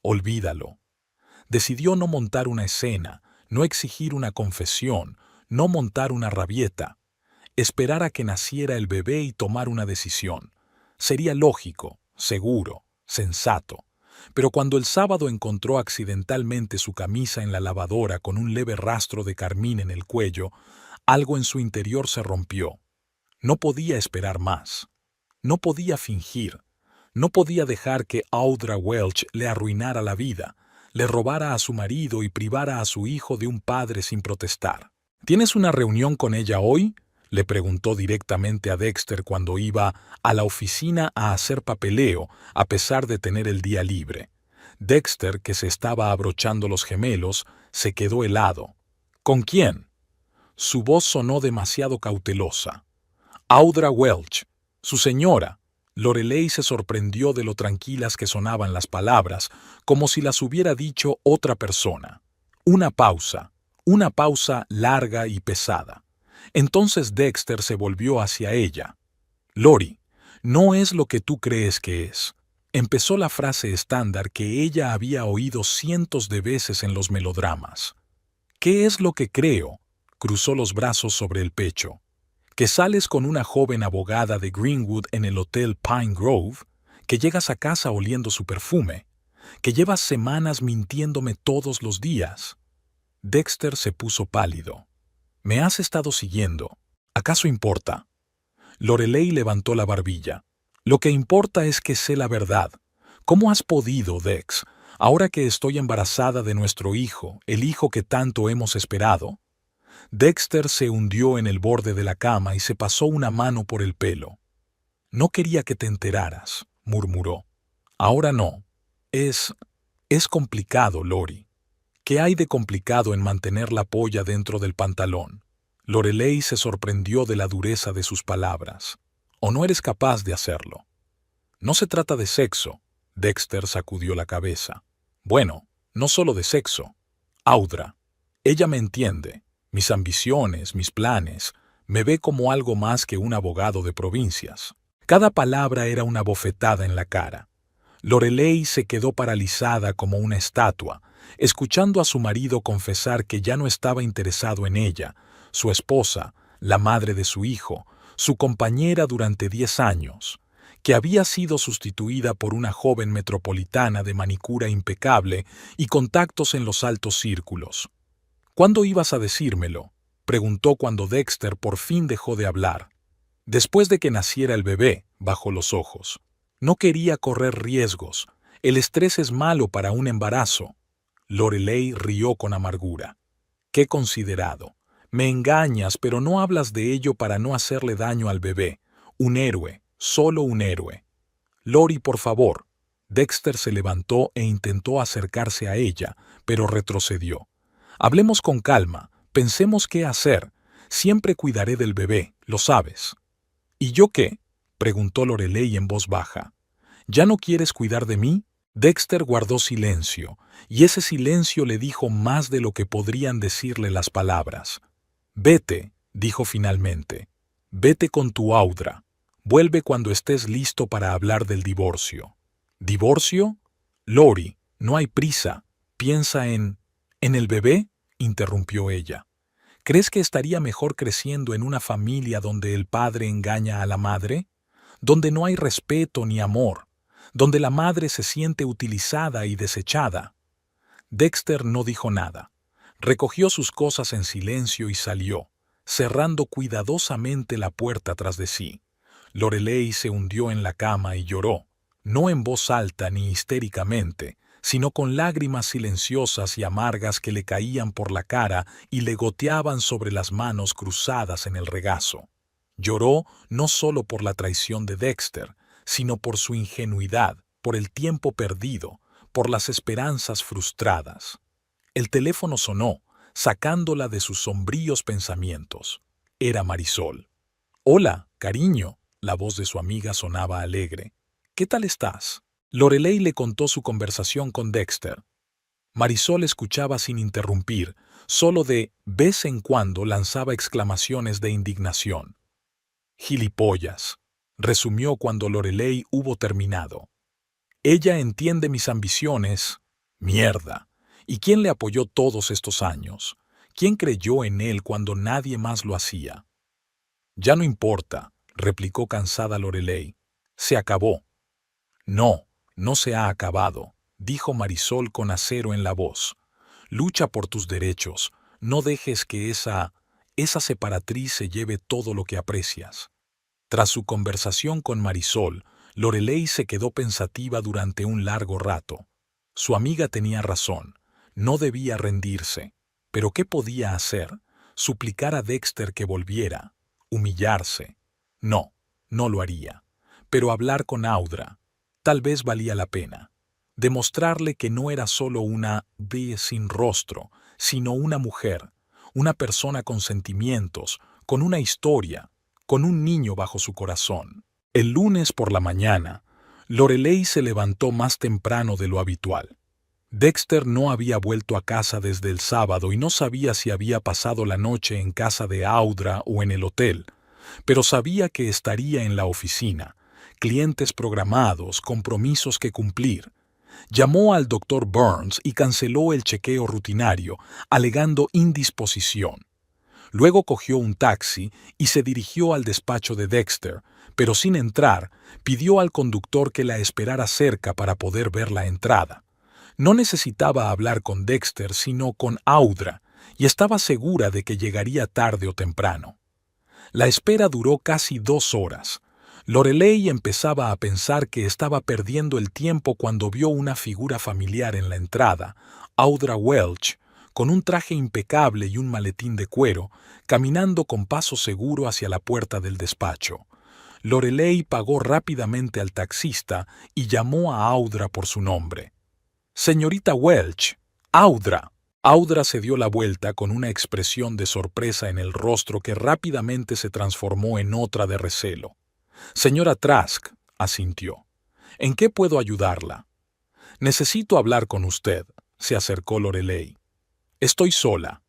S1: «Olvídalo». Decidió no montar una escena, no exigir una confesión, no montar una rabieta. Esperar a que naciera el bebé y tomar una decisión. Sería lógico, seguro, sensato. Pero cuando el sábado encontró accidentalmente su camisa en la lavadora con un leve rastro de carmín en el cuello, algo en su interior se rompió. No podía esperar más. No podía fingir. No podía dejar que Audra Welch le arruinara la vida, le robara a su marido y privara a su hijo de un padre sin protestar. ¿Tienes una reunión con ella hoy?, le preguntó directamente a Dexter cuando iba a la oficina a hacer papeleo, a pesar de tener el día libre. Dexter, que se estaba abrochando los gemelos, se quedó helado. ¿Con quién? Su voz sonó demasiado cautelosa. Audra Welch, su señora. Lorelei se sorprendió de lo tranquilas que sonaban las palabras, como si las hubiera dicho otra persona. Una pausa larga y pesada. Entonces Dexter se volvió hacia ella. Lori, no es lo que tú crees que es. Empezó la frase estándar que ella había oído cientos de veces en los melodramas. ¿Qué es lo que creo? Cruzó los brazos sobre el pecho. ¿Que sales con una joven abogada de Greenwood en el Hotel Pine Grove? ¿Que llegas a casa oliendo su perfume? ¿Que llevas semanas mintiéndome todos los días? Dexter se puso pálido. ¿Me has estado siguiendo? ¿Acaso importa? Lorelei levantó la barbilla. Lo que importa es que sé la verdad. ¿Cómo has podido, Dex, ahora que estoy embarazada de nuestro hijo, el hijo que tanto hemos esperado? Dexter se hundió en el borde de la cama y se pasó una mano por el pelo. No quería que te enteraras, murmuró. Ahora no. Es complicado, Lori. ¿Qué hay de complicado en mantener la polla dentro del pantalón? Lorelei se sorprendió de la dureza de sus palabras. ¿O no eres capaz de hacerlo? No se trata de sexo. Dexter sacudió la cabeza. Bueno, no solo de sexo. Audra. Ella me entiende. Mis ambiciones, mis planes. Me ve como algo más que un abogado de provincias. Cada palabra era una bofetada en la cara. Lorelei se quedó paralizada como una estatua, escuchando a su marido confesar que ya no estaba interesado en ella, su esposa, la madre de su hijo, su compañera durante 10 años, que había sido sustituida por una joven metropolitana de manicura impecable y contactos en los altos círculos. ¿Cuándo ibas a decírmelo?, preguntó cuando Dexter por fin dejó de hablar. Después de que naciera el bebé, bajó los ojos. No quería correr riesgos. El estrés es malo para un embarazo. Lorelei rió con amargura. Qué considerado. Me engañas, pero no hablas de ello para no hacerle daño al bebé. Un héroe, solo un héroe. Lori, por favor. Dexter se levantó e intentó acercarse a ella, pero retrocedió. Hablemos con calma, pensemos qué hacer. Siempre cuidaré del bebé, lo sabes. ¿Y yo qué?, preguntó Lorelei en voz baja. ¿Ya no quieres cuidar de mí? Dexter guardó silencio, y ese silencio le dijo más de lo que podrían decirle las palabras. Vete, dijo finalmente. Vete con tu Audra. Vuelve cuando estés listo para hablar del divorcio. ¿Divorcio? Lori, no hay prisa. Piensa en el bebé, interrumpió ella. ¿Crees que estaría mejor creciendo en una familia donde el padre engaña a la madre? Donde no hay respeto ni amor, donde la madre se siente utilizada y desechada. Dexter no dijo nada. Recogió sus cosas en silencio y salió, cerrando cuidadosamente la puerta tras de sí. Lorelei se hundió en la cama y lloró, no en voz alta ni histéricamente, sino con lágrimas silenciosas y amargas que le caían por la cara y le goteaban sobre las manos cruzadas en el regazo. Lloró no solo por la traición de Dexter, sino por su ingenuidad, por el tiempo perdido, por las esperanzas frustradas. El teléfono sonó, sacándola de sus sombríos pensamientos. Era Marisol. «Hola, cariño», la voz de su amiga sonaba alegre. «¿Qué tal estás?». Lorelei le contó su conversación con Dexter. Marisol escuchaba sin interrumpir, solo de vez en cuando lanzaba exclamaciones de indignación. «Gilipollas», resumió cuando Lorelei hubo terminado. «Ella entiende mis ambiciones. Mierda. ¿Y quién le apoyó todos estos años? ¿Quién creyó en él cuando nadie más lo hacía?». «Ya no importa», replicó cansada Lorelei. «Se acabó». «No, no se ha acabado», dijo Marisol con acero en la voz. «Lucha por tus derechos. No dejes que esa separatriz se lleve todo lo que aprecias». Tras su conversación con Marisol, Lorelei se quedó pensativa durante un largo rato. Su amiga tenía razón. No debía rendirse. ¿Pero qué podía hacer? ¿Suplicar a Dexter que volviera? ¿Humillarse? No, no lo haría. Pero hablar con Audra, tal vez valía la pena. Demostrarle que no era solo una B sin rostro, sino una mujer, una persona con sentimientos, con una historia, con un niño bajo su corazón. El lunes por la mañana, Lorelei se levantó más temprano de lo habitual. Dexter no había vuelto a casa desde el sábado y no sabía si había pasado la noche en casa de Audra o en el hotel, pero sabía que estaría en la oficina, clientes programados, compromisos que cumplir. Llamó al doctor Burns y canceló el chequeo rutinario, alegando indisposición. Luego cogió un taxi y se dirigió al despacho de Dexter, pero sin entrar, pidió al conductor que la esperara cerca para poder ver la entrada. No necesitaba hablar con Dexter, sino con Audra, y estaba segura de que llegaría tarde o temprano. La espera duró casi 2 horas. Lorelei empezaba a pensar que estaba perdiendo el tiempo cuando vio una figura familiar en la entrada, Audra Welch, con un traje impecable y un maletín de cuero, caminando con paso seguro hacia la puerta del despacho. Lorelei pagó rápidamente al taxista y llamó a Audra por su nombre. «Señorita Welch, Audra». Audra se dio la vuelta con una expresión de sorpresa en el rostro que rápidamente se transformó en otra de recelo. «Señora Trask», asintió. «¿En qué puedo ayudarla?» «Necesito hablar con usted», se acercó Lorelei. «Estoy sola».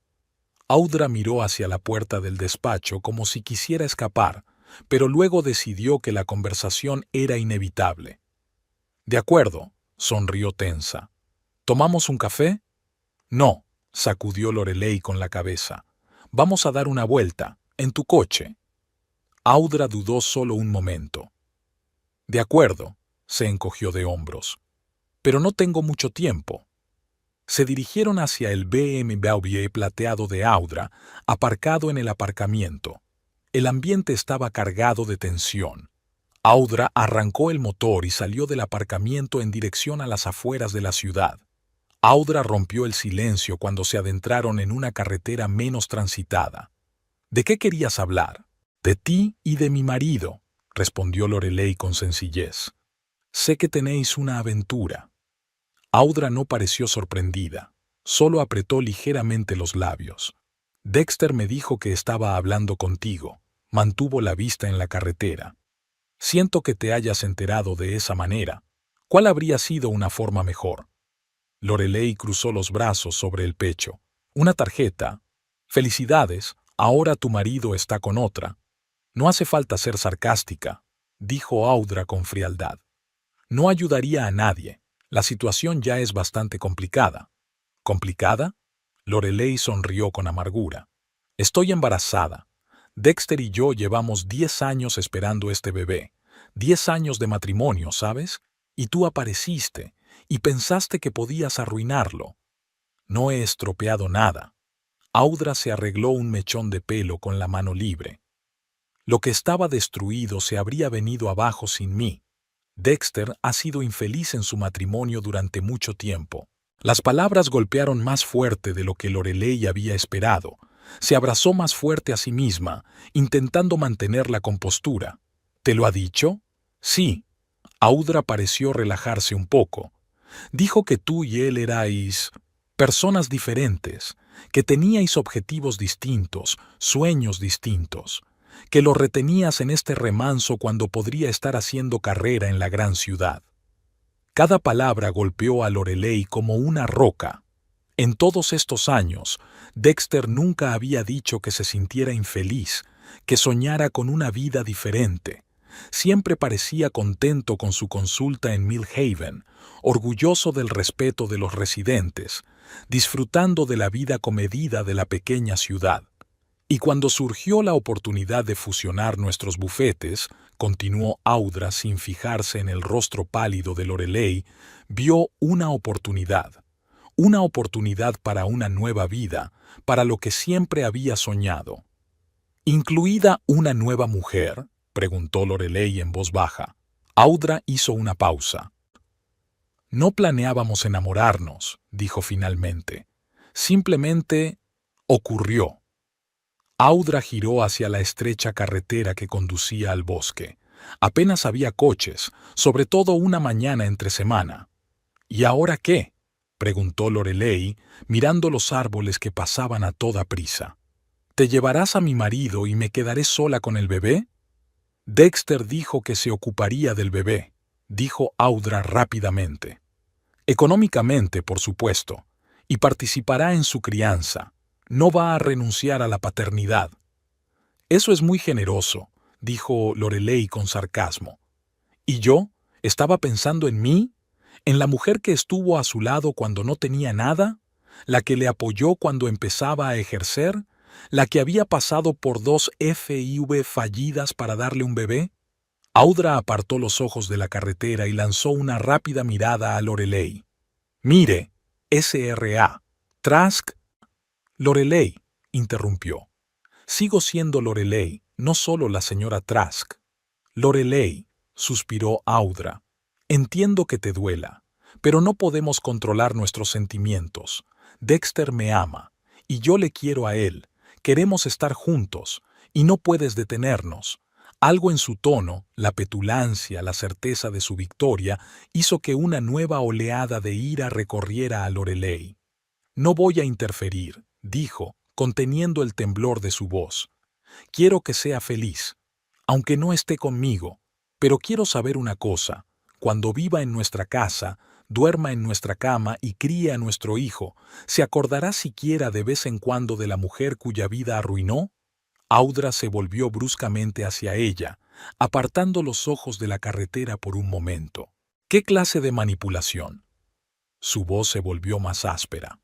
S1: Audra miró hacia la puerta del despacho como si quisiera escapar, pero luego decidió que la conversación era inevitable. «De acuerdo», sonrió tensa. «¿Tomamos un café?» «No», sacudió Lorelei con la cabeza. «Vamos a dar una vuelta, en tu coche». Audra dudó solo un momento. «De acuerdo», se encogió de hombros. «Pero no tengo mucho tiempo». Se dirigieron hacia el BMW plateado de Audra, aparcado en el aparcamiento. El ambiente estaba cargado de tensión. Audra arrancó el motor y salió del aparcamiento en dirección a las afueras de la ciudad. Audra rompió el silencio cuando se adentraron en una carretera menos transitada. «¿De qué querías hablar?» «De ti y de mi marido», respondió Lorelei con sencillez. «Sé que tenéis una aventura». Audra no pareció sorprendida, solo apretó ligeramente los labios. «Dexter me dijo que estaba hablando contigo», mantuvo la vista en la carretera. «Siento que te hayas enterado de esa manera. ¿Cuál habría sido una forma mejor?» Lorelei cruzó los brazos sobre el pecho. «Una tarjeta. Felicidades, ahora tu marido está con otra». «No hace falta ser sarcástica», dijo Audra con frialdad. «No ayudaría a nadie. La situación ya es bastante complicada». «¿Complicada?» Lorelei sonrió con amargura. «Estoy embarazada. Dexter y yo llevamos 10 años esperando este bebé. 10 años de matrimonio, ¿sabes? Y tú apareciste, y pensaste que podías arruinarlo». «No he estropeado nada». Audra se arregló un mechón de pelo con la mano libre. «Lo que estaba destruido se habría venido abajo sin mí. Dexter ha sido infeliz en su matrimonio durante mucho tiempo». Las palabras golpearon más fuerte de lo que Lorelei había esperado. Se abrazó más fuerte a sí misma, intentando mantener la compostura. «¿Te lo ha dicho?» «Sí». Audra pareció relajarse un poco. «Dijo que tú y él erais personas diferentes, que teníais objetivos distintos, sueños distintos, que lo retenías en este remanso cuando podría estar haciendo carrera en la gran ciudad». Cada palabra golpeó a Lorelei como una roca. En todos estos años, Dexter nunca había dicho que se sintiera infeliz, que soñara con una vida diferente. Siempre parecía contento con su consulta en Mill Haven, orgulloso del respeto de los residentes, disfrutando de la vida comedida de la pequeña ciudad. «Y cuando surgió la oportunidad de fusionar nuestros bufetes», continuó Audra sin fijarse en el rostro pálido de Lorelei, vio una oportunidad para una nueva vida, para lo que siempre había soñado. «¿Incluida una nueva mujer?», preguntó Lorelei en voz baja. Audra hizo una pausa. No planeábamos enamorarnos, dijo finalmente. Simplemente ocurrió. Audra giró hacia la estrecha carretera que conducía al bosque. Apenas había coches, sobre todo una mañana entre semana. ¿Y ahora qué?, preguntó Lorelei, mirando los árboles que pasaban a toda prisa. ¿Te llevarás a mi marido y me quedaré sola con el bebé? Dexter dijo que se ocuparía del bebé, dijo Audra rápidamente. Económicamente, por supuesto, y participará en su crianza. No va a renunciar a la paternidad. Eso es muy generoso, dijo Lorelei con sarcasmo. ¿Y yo? ¿Estaba pensando en mí? ¿En la mujer que estuvo a su lado cuando no tenía nada? ¿La que le apoyó cuando empezaba a ejercer? ¿La que había pasado por 2 FIV fallidas para darle un bebé? Audra apartó los ojos de la carretera y lanzó una rápida mirada a Lorelei. «Mire, SRA. Trask». «Lorelei», interrumpió. «Sigo siendo Lorelei, no solo la señora Trask». «Lorelei», suspiró Audra. «Entiendo que te duela, pero no podemos controlar nuestros sentimientos. Dexter me ama, y yo le quiero a él. Queremos estar juntos, y no puedes detenernos». Algo en su tono, la petulancia, la certeza de su victoria, hizo que una nueva oleada de ira recorriera a Lorelei. «No voy a interferir», dijo, conteniendo el temblor de su voz. «Quiero que sea feliz, aunque no esté conmigo, pero quiero saber una cosa. Cuando viva en nuestra casa, duerma en nuestra cama y críe a nuestro hijo, ¿se acordará siquiera de vez en cuando de la mujer cuya vida arruinó?» Audra se volvió bruscamente hacia ella, apartando los ojos de la carretera por un momento. ¿Qué clase de manipulación? Su voz se volvió más áspera.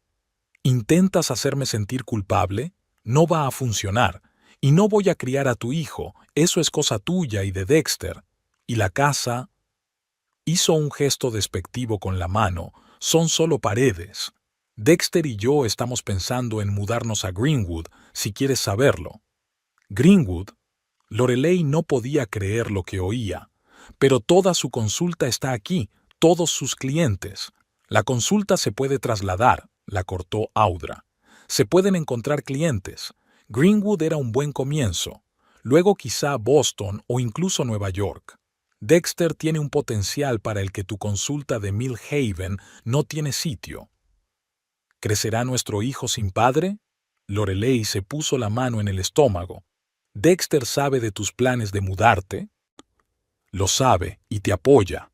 S1: ¿Intentas hacerme sentir culpable? No va a funcionar. Y no voy a criar a tu hijo, eso es cosa tuya y de Dexter. Y la casa... Hizo un gesto despectivo con la mano. Son solo paredes. Dexter y yo estamos pensando en mudarnos a Greenwood, si quieres saberlo. Greenwood. Lorelei no podía creer lo que oía. Pero toda su consulta está aquí, todos sus clientes. La consulta se puede trasladar, la cortó Audra. Se pueden encontrar clientes. Greenwood era un buen comienzo. Luego quizá Boston o incluso Nueva York. Dexter tiene un potencial para el que tu consulta de Mill Haven no tiene sitio. ¿Crecerá nuestro hijo sin padre? Lorelei se puso la mano en el estómago. ¿Dexter sabe de tus planes de mudarte? Lo sabe y te apoya.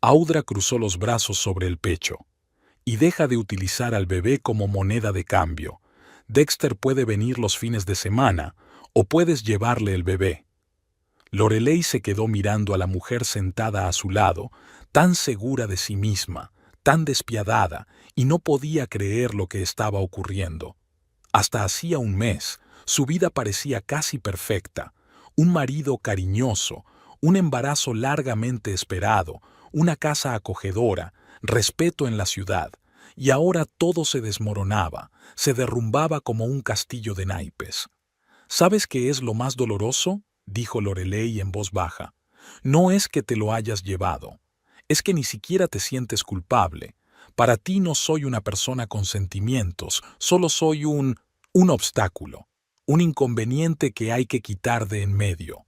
S1: Audra cruzó los brazos sobre el pecho. Y deja de utilizar al bebé como moneda de cambio. Dexter puede venir los fines de semana, o puedes llevarle el bebé. Lorelei se quedó mirando a la mujer sentada a su lado, tan segura de sí misma, tan despiadada, y no podía creer lo que estaba ocurriendo. Hasta hacía un mes, su vida parecía casi perfecta. Un marido cariñoso, un embarazo largamente esperado, una casa acogedora, respeto en la ciudad. Y ahora todo se desmoronaba, se derrumbaba como un castillo de naipes. ¿Sabes qué es lo más doloroso?, dijo Lorelei en voz baja. No es que te lo hayas llevado. Es que ni siquiera te sientes culpable. Para ti no soy una persona con sentimientos, solo soy un obstáculo, un inconveniente que hay que quitar de en medio.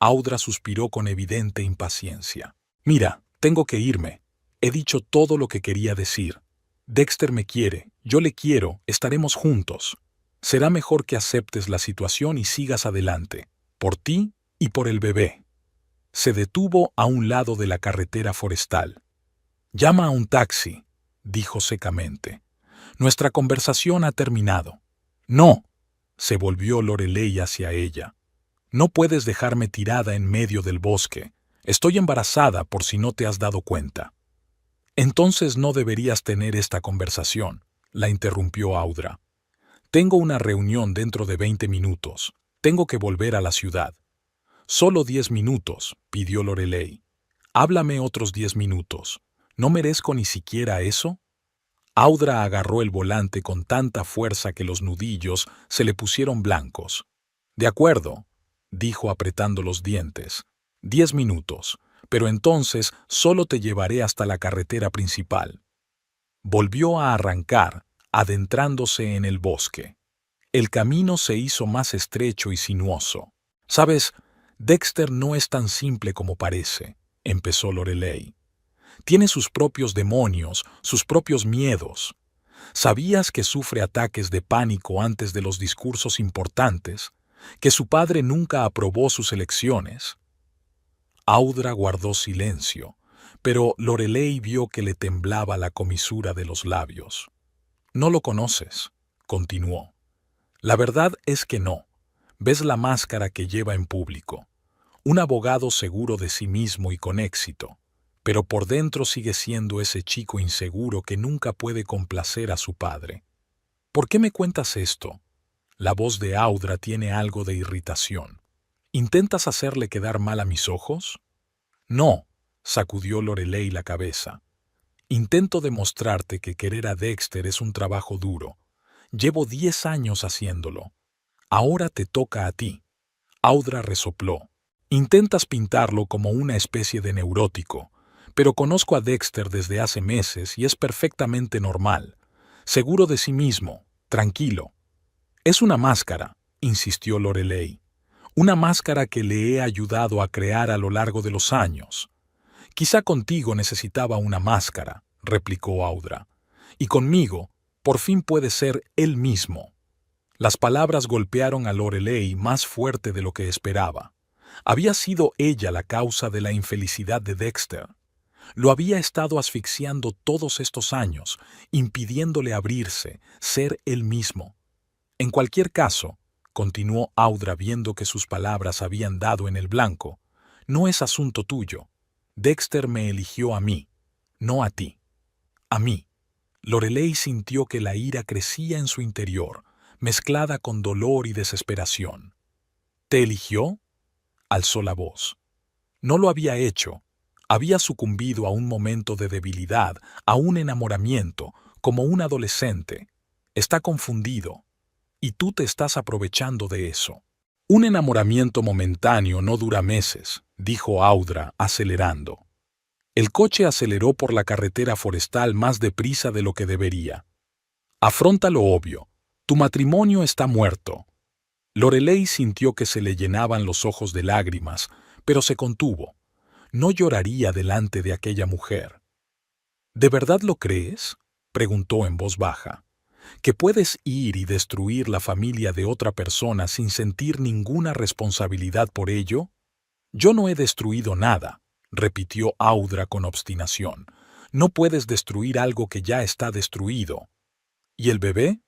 S1: Audra suspiró con evidente impaciencia. Mira, tengo que irme. He dicho todo lo que quería decir. Dexter me quiere, yo le quiero, estaremos juntos. Será mejor que aceptes la situación y sigas adelante, por ti y por el bebé. Se detuvo a un lado de la carretera forestal. Llama a un taxi, dijo secamente. Nuestra conversación ha terminado. No, se volvió Lorelei hacia ella. No puedes dejarme tirada en medio del bosque. Estoy embarazada por si no te has dado cuenta. Entonces no deberías tener esta conversación, la interrumpió Audra. Tengo una reunión dentro de 20 minutos. Tengo que volver a la ciudad. Solo 10 minutos, pidió Lorelei. Háblame otros 10 minutos. ¿No merezco ni siquiera eso? Audra agarró el volante con tanta fuerza que los nudillos se le pusieron blancos. De acuerdo, dijo apretando los dientes. 10 minutos, pero entonces solo te llevaré hasta la carretera principal. Volvió a arrancar, adentrándose en el bosque. El camino se hizo más estrecho y sinuoso. «Sabes, Dexter no es tan simple como parece», empezó Lorelei. «Tiene sus propios demonios, sus propios miedos. ¿Sabías que sufre ataques de pánico antes de los discursos importantes? ¿Que su padre nunca aprobó sus elecciones?» Audra guardó silencio, pero Lorelei vio que le temblaba la comisura de los labios. «No lo conoces», continuó. «La verdad es que no. Ves la máscara que lleva en público. Un abogado seguro de sí mismo y con éxito, pero por dentro sigue siendo ese chico inseguro que nunca puede complacer a su padre». «¿Por qué me cuentas esto?» La voz de Audra tiene algo de irritación. «¿Intentas hacerle quedar mal a mis ojos?» «No», sacudió Lorelei la cabeza. «Intento demostrarte que querer a Dexter es un trabajo duro. Llevo 10 años haciéndolo. Ahora te toca a ti». Audra resopló. «Intentas pintarlo como una especie de neurótico, pero conozco a Dexter desde hace meses y es perfectamente normal, seguro de sí mismo, tranquilo». «Es una máscara», insistió Lorelei. «Una máscara que le he ayudado a crear a lo largo de los años». «Quizá contigo necesitaba una máscara», replicó Audra. «Y conmigo, por fin puede ser él mismo». Las palabras golpearon a Lorelei más fuerte de lo que esperaba. Había sido ella la causa de la infelicidad de Dexter. Lo había estado asfixiando todos estos años, impidiéndole abrirse, ser él mismo. «En cualquier caso», continuó Audra viendo que sus palabras habían dado en el blanco, «no es asunto tuyo. Dexter me eligió a mí, no a ti. A mí». Lorelei sintió que la ira crecía en su interior, mezclada con dolor y desesperación. «¿Te eligió?», alzó la voz. «No lo había hecho. Había sucumbido a un momento de debilidad, a un enamoramiento, como un adolescente. Está confundido. Y tú te estás aprovechando de eso». «Un enamoramiento momentáneo no dura meses», dijo Audra, acelerando. El coche aceleró por la carretera forestal más deprisa de lo que debería. «Afronta lo obvio. Tu matrimonio está muerto». Lorelei sintió que se le llenaban los ojos de lágrimas, pero se contuvo. No lloraría delante de aquella mujer. «¿De verdad lo crees?», preguntó en voz baja. «¿Que puedes ir y destruir la familia de otra persona sin sentir ninguna responsabilidad por ello?» «Yo no he destruido nada», repitió Audra con obstinación. «No puedes destruir algo que ya está destruido». «¿Y el bebé?».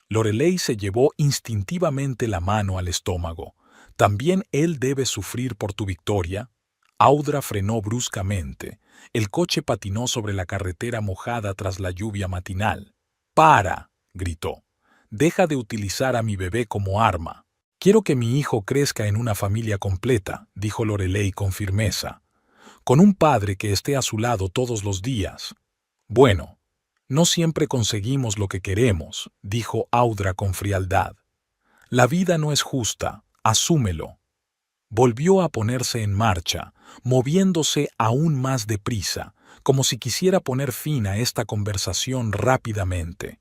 S1: Lorelei se llevó instintivamente la mano al estómago. «¿También él debe sufrir por tu victoria?». Audra frenó bruscamente. El coche patinó sobre la carretera mojada tras la lluvia matinal. «¡Para!», gritó. «Deja de utilizar a mi bebé como arma». «Quiero que mi hijo crezca en una familia completa», dijo Lorelei con firmeza. «Con un padre que esté a su lado todos los días». «Bueno, no siempre conseguimos lo que queremos», dijo Audra con frialdad. «La vida no es justa, asúmelo». Volvió a ponerse en marcha, moviéndose aún más deprisa, como si quisiera poner fin a esta conversación rápidamente.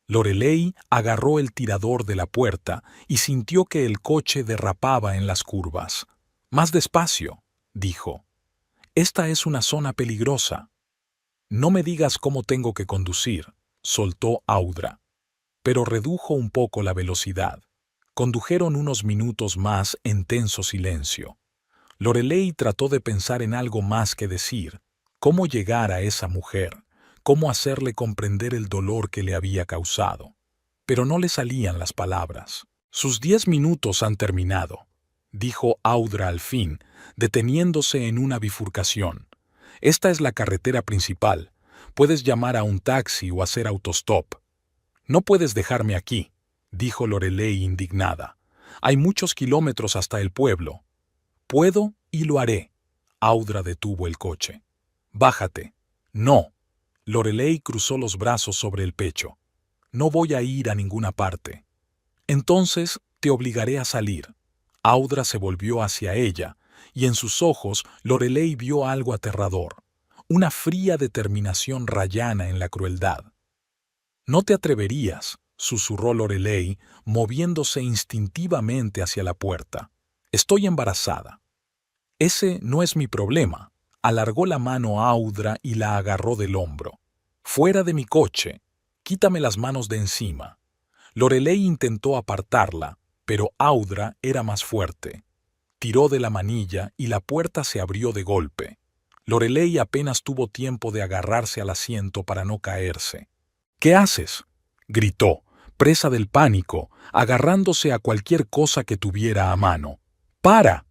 S1: Lorelei agarró el tirador de la puerta y sintió que el coche derrapaba en las curvas. «Más despacio», dijo. «Esta es una zona peligrosa». «No me digas cómo tengo que conducir», soltó Audra. Pero redujo un poco la velocidad. Condujeron unos minutos más en tenso silencio. Lorelei trató de pensar en algo más que decir. Cómo llegar a esa mujer, cómo hacerle comprender el dolor que le había causado. Pero no le salían las palabras. «Sus 10 minutos han terminado», dijo Audra al fin, deteniéndose en una bifurcación. «Esta es la carretera principal. Puedes llamar a un taxi o hacer autostop». «No puedes dejarme aquí», dijo Lorelei indignada. «Hay muchos kilómetros hasta el pueblo». «Puedo y lo haré». Audra detuvo el coche. «Bájate». «No». Lorelei cruzó los brazos sobre el pecho. «No voy a ir a ninguna parte». «Entonces te obligaré a salir». Audra se volvió hacia ella, y en sus ojos Lorelei vio algo aterrador, una fría determinación rayana en la crueldad. «No te atreverías», susurró Lorelei, moviéndose instintivamente hacia la puerta. «Estoy embarazada». «Ese no es mi problema», alargó la mano Audra y la agarró del hombro. «Fuera de mi coche. Quítame las manos de encima». Lorelei intentó apartarla, pero Audra era más fuerte. Tiró de la manilla y la puerta se abrió de golpe. Lorelei apenas tuvo tiempo de agarrarse al asiento para no caerse. «¿Qué haces?», gritó, presa del pánico, agarrándose a cualquier cosa que tuviera a mano. «¡Para!».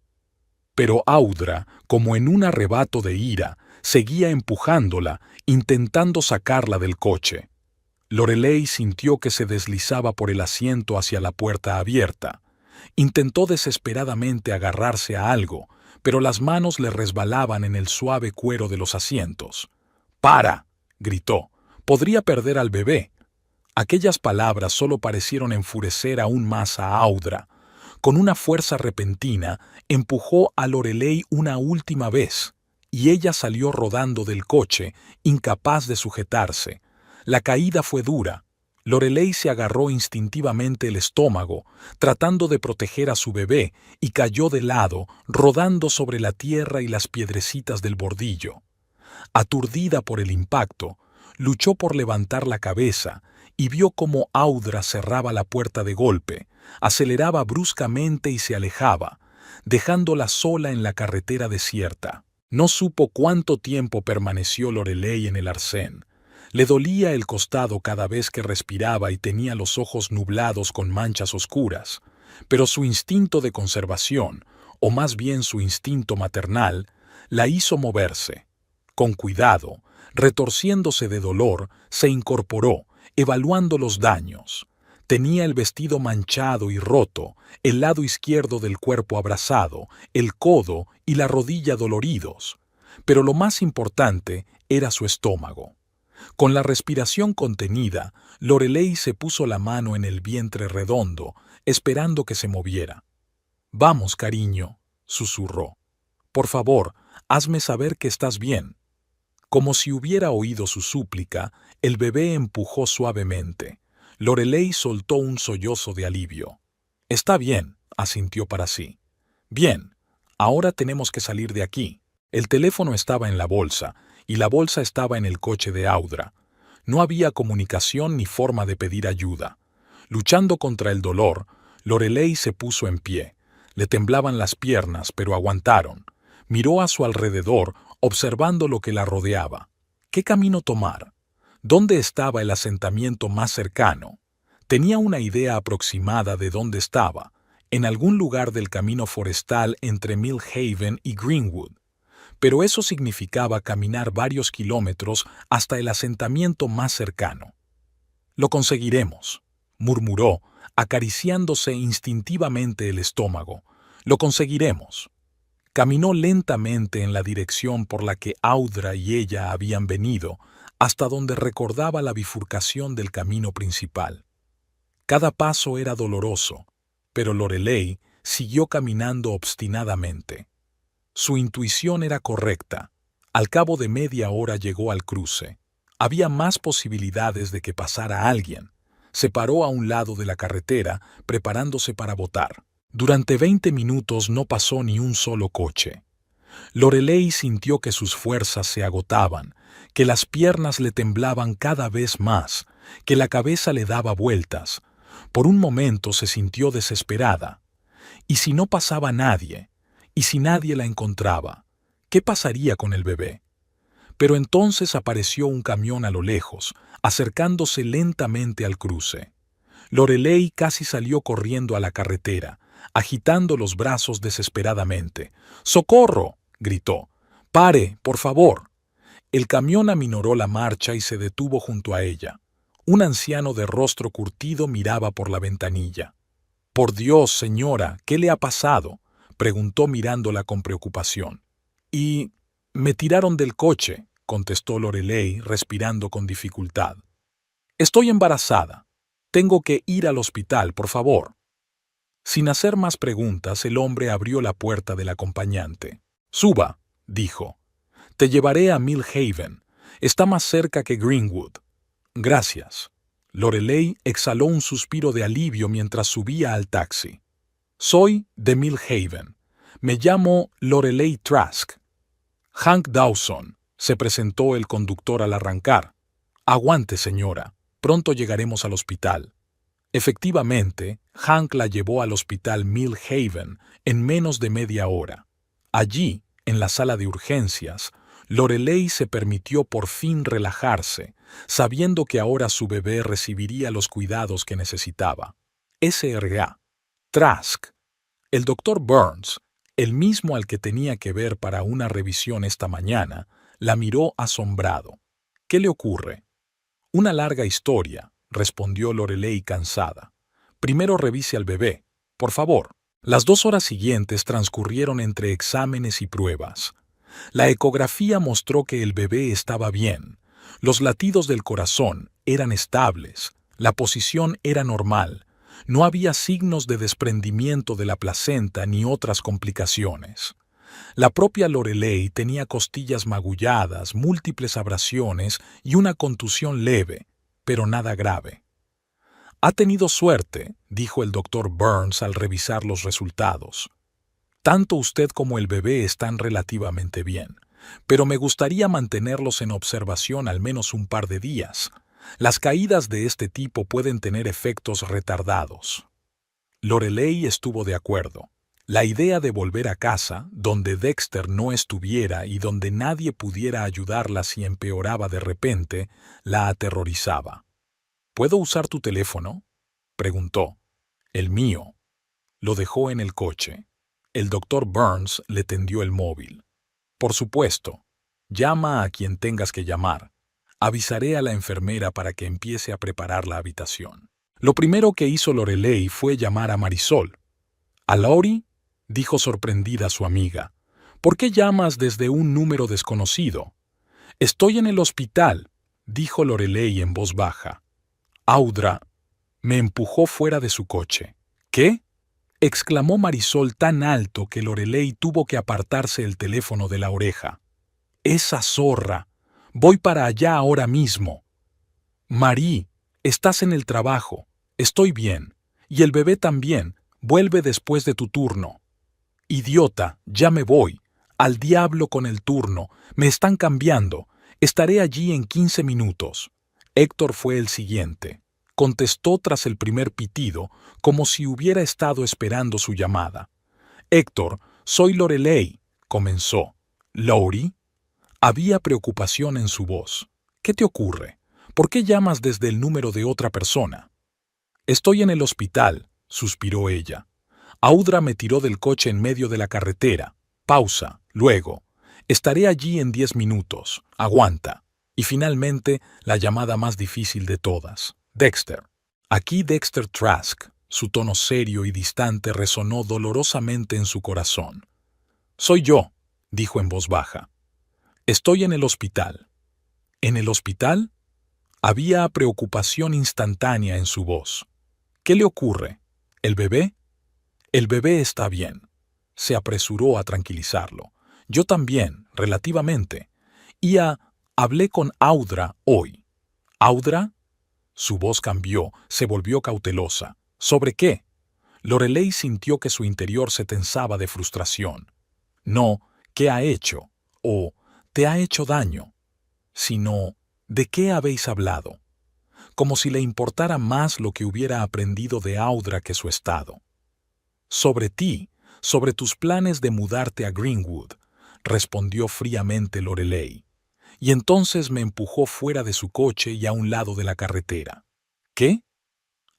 S1: Pero Audra, como en un arrebato de ira, seguía empujándola, intentando sacarla del coche. Lorelei sintió que se deslizaba por el asiento hacia la puerta abierta. Intentó desesperadamente agarrarse a algo, pero las manos le resbalaban en el suave cuero de los asientos. «¡Para!», gritó. «Podría perder al bebé». Aquellas palabras solo parecieron enfurecer aún más a Audra. Con una fuerza repentina, empujó a Lorelei una última vez, y ella salió rodando del coche, incapaz de sujetarse. La caída fue dura. Lorelei se agarró instintivamente el estómago, tratando de proteger a su bebé, y cayó de lado, rodando sobre la tierra y las piedrecitas del bordillo. Aturdida por el impacto, luchó por levantar la cabeza y vio cómo Audra cerraba la puerta de golpe, aceleraba bruscamente y se alejaba, dejándola sola en la carretera desierta. No supo cuánto tiempo permaneció Lorelei en el arcén. Le dolía el costado cada vez que respiraba y tenía los ojos nublados con manchas oscuras, pero su instinto de conservación, o más bien su instinto maternal, la hizo moverse. Con cuidado, retorciéndose de dolor, se incorporó, evaluando los daños. Tenía el vestido manchado y roto, el lado izquierdo del cuerpo abrasado, el codo y la rodilla doloridos. Pero lo más importante era su estómago. Con la respiración contenida, Lorelei se puso la mano en el vientre redondo, esperando que se moviera. «Vamos, cariño», susurró. «Por favor, hazme saber que estás bien». Como si hubiera oído su súplica, el bebé empujó suavemente. Lorelei soltó un sollozo de alivio. «Está bien», asintió para sí. «Bien, ahora tenemos que salir de aquí». El teléfono estaba en la bolsa, y la bolsa estaba en el coche de Audra. No había comunicación ni forma de pedir ayuda. Luchando contra el dolor, Lorelei se puso en pie. Le temblaban las piernas, pero aguantaron. Miró a su alrededor, observando lo que la rodeaba. ¿Qué camino tomar? ¿Dónde estaba el asentamiento más cercano? Tenía una idea aproximada de dónde estaba, en algún lugar del camino forestal entre Mill Haven y Greenwood. Pero eso significaba caminar varios kilómetros hasta el asentamiento más cercano. «Lo conseguiremos», murmuró, acariciándose instintivamente el estómago. «Lo conseguiremos». Caminó lentamente en la dirección por la que Audra y ella habían venido, hasta donde recordaba la bifurcación del camino principal. Cada paso era doloroso, pero Lorelei siguió caminando obstinadamente. Su intuición era correcta. Al cabo de media hora llegó al cruce. Había más posibilidades de que pasara alguien. Se paró a un lado de la carretera, preparándose para botar. Durante 20 minutos no pasó ni un solo coche. Lorelei sintió que sus fuerzas se agotaban, que las piernas le temblaban cada vez más, que la cabeza le daba vueltas. Por un momento se sintió desesperada. ¿Y si no pasaba nadie? ¿Y si nadie la encontraba? ¿Qué pasaría con el bebé? Pero entonces apareció un camión a lo lejos, acercándose lentamente al cruce. Lorelei casi salió corriendo a la carretera, agitando los brazos desesperadamente. «¡Socorro!», gritó. «¡Pare, por favor!». El camión aminoró la marcha y se detuvo junto a ella. Un anciano de rostro curtido miraba por la ventanilla. «Por Dios, señora, ¿qué le ha pasado?», preguntó mirándola con preocupación. «Y me tiraron del coche», contestó Lorelei, respirando con dificultad. «Estoy embarazada. Tengo que ir al hospital, por favor». Sin hacer más preguntas, el hombre abrió la puerta del acompañante. «Suba», dijo. «Te llevaré a Mill Haven. Está más cerca que Greenwood». «Gracias». Lorelei exhaló un suspiro de alivio mientras subía al taxi. «Soy de Mill Haven. Me llamo Lorelei Trask». «Hank Dawson», se presentó el conductor al arrancar. «Aguante, señora. Pronto llegaremos al hospital». Efectivamente, Hank la llevó al hospital Mill Haven en menos de media hora. Allí, en la sala de urgencias, Lorelei se permitió por fin relajarse, sabiendo que ahora su bebé recibiría los cuidados que necesitaba. S.R.A. Trask. El doctor Burns, el mismo al que tenía que ver para una revisión esta mañana, la miró asombrado. «¿Qué le ocurre?» «Una larga historia», respondió Lorelei cansada. «Primero revise al bebé, por favor». Las 2 horas siguientes transcurrieron entre exámenes y pruebas. La ecografía mostró que el bebé estaba bien. Los latidos del corazón eran estables. La posición era normal. No había signos de desprendimiento de la placenta ni otras complicaciones. La propia Lorelei tenía costillas magulladas, múltiples abrasiones y una contusión leve, pero nada grave. «Ha tenido suerte», dijo el doctor Burns al revisar los resultados. «Tanto usted como el bebé están relativamente bien, pero me gustaría mantenerlos en observación al menos un par de días. Las caídas de este tipo pueden tener efectos retardados». Lorelei estuvo de acuerdo. La idea de volver a casa, donde Dexter no estuviera y donde nadie pudiera ayudarla si empeoraba de repente, la aterrorizaba. «¿Puedo usar tu teléfono?», preguntó. «El mío». Lo dejó en el coche. El doctor Burns le tendió el móvil. «Por supuesto. Llama a quien tengas que llamar. Avisaré a la enfermera para que empiece a preparar la habitación». Lo primero que hizo Lorelei fue llamar a Marisol. «¿A Laurie?», dijo sorprendida su amiga. «¿Por qué llamas desde un número desconocido?». «Estoy en el hospital», dijo Lorelei en voz baja. «Audra», me empujó fuera de su coche. «¿Qué?», exclamó Marisol tan alto que Lorelei tuvo que apartarse el teléfono de la oreja. «Esa zorra. Voy para allá ahora mismo». «Marí, estás en el trabajo. Estoy bien. Y el bebé también. Vuelve después de tu turno». «Idiota, ya me voy. Al diablo con el turno. Me están cambiando. Estaré allí en 15 minutos». Héctor fue el siguiente. Contestó tras el primer pitido, como si hubiera estado esperando su llamada. «Héctor, soy Lorelei», comenzó. «¿Laurie?». Había preocupación en su voz. «¿Qué te ocurre? ¿Por qué llamas desde el número de otra persona?». «Estoy en el hospital», suspiró ella. «Audra me tiró del coche en medio de la carretera. Pausa, luego. Estaré allí en 10 minutos. Aguanta». Y finalmente, la llamada más difícil de todas. «Dexter». Aquí Dexter Trask, su tono serio y distante resonó dolorosamente en su corazón. «Soy yo», dijo en voz baja. «Estoy en el hospital». «¿En el hospital?». Había preocupación instantánea en su voz. «¿Qué le ocurre? ¿El bebé?». «El bebé está bien». Se apresuró a tranquilizarlo. «Yo también, relativamente. Hablé con Audra hoy». «¿Audra?». Su voz cambió, se volvió cautelosa. «¿Sobre qué?». Lorelei sintió que su interior se tensaba de frustración. No, ¿qué ha hecho? O, ¿te ha hecho daño? Sino, ¿de qué habéis hablado? Como si le importara más lo que hubiera aprendido de Audra que su estado. «Sobre ti, sobre tus planes de mudarte a Greenwood», respondió fríamente Lorelei. Y entonces me empujó fuera de su coche y a un lado de la carretera. «¿Qué?».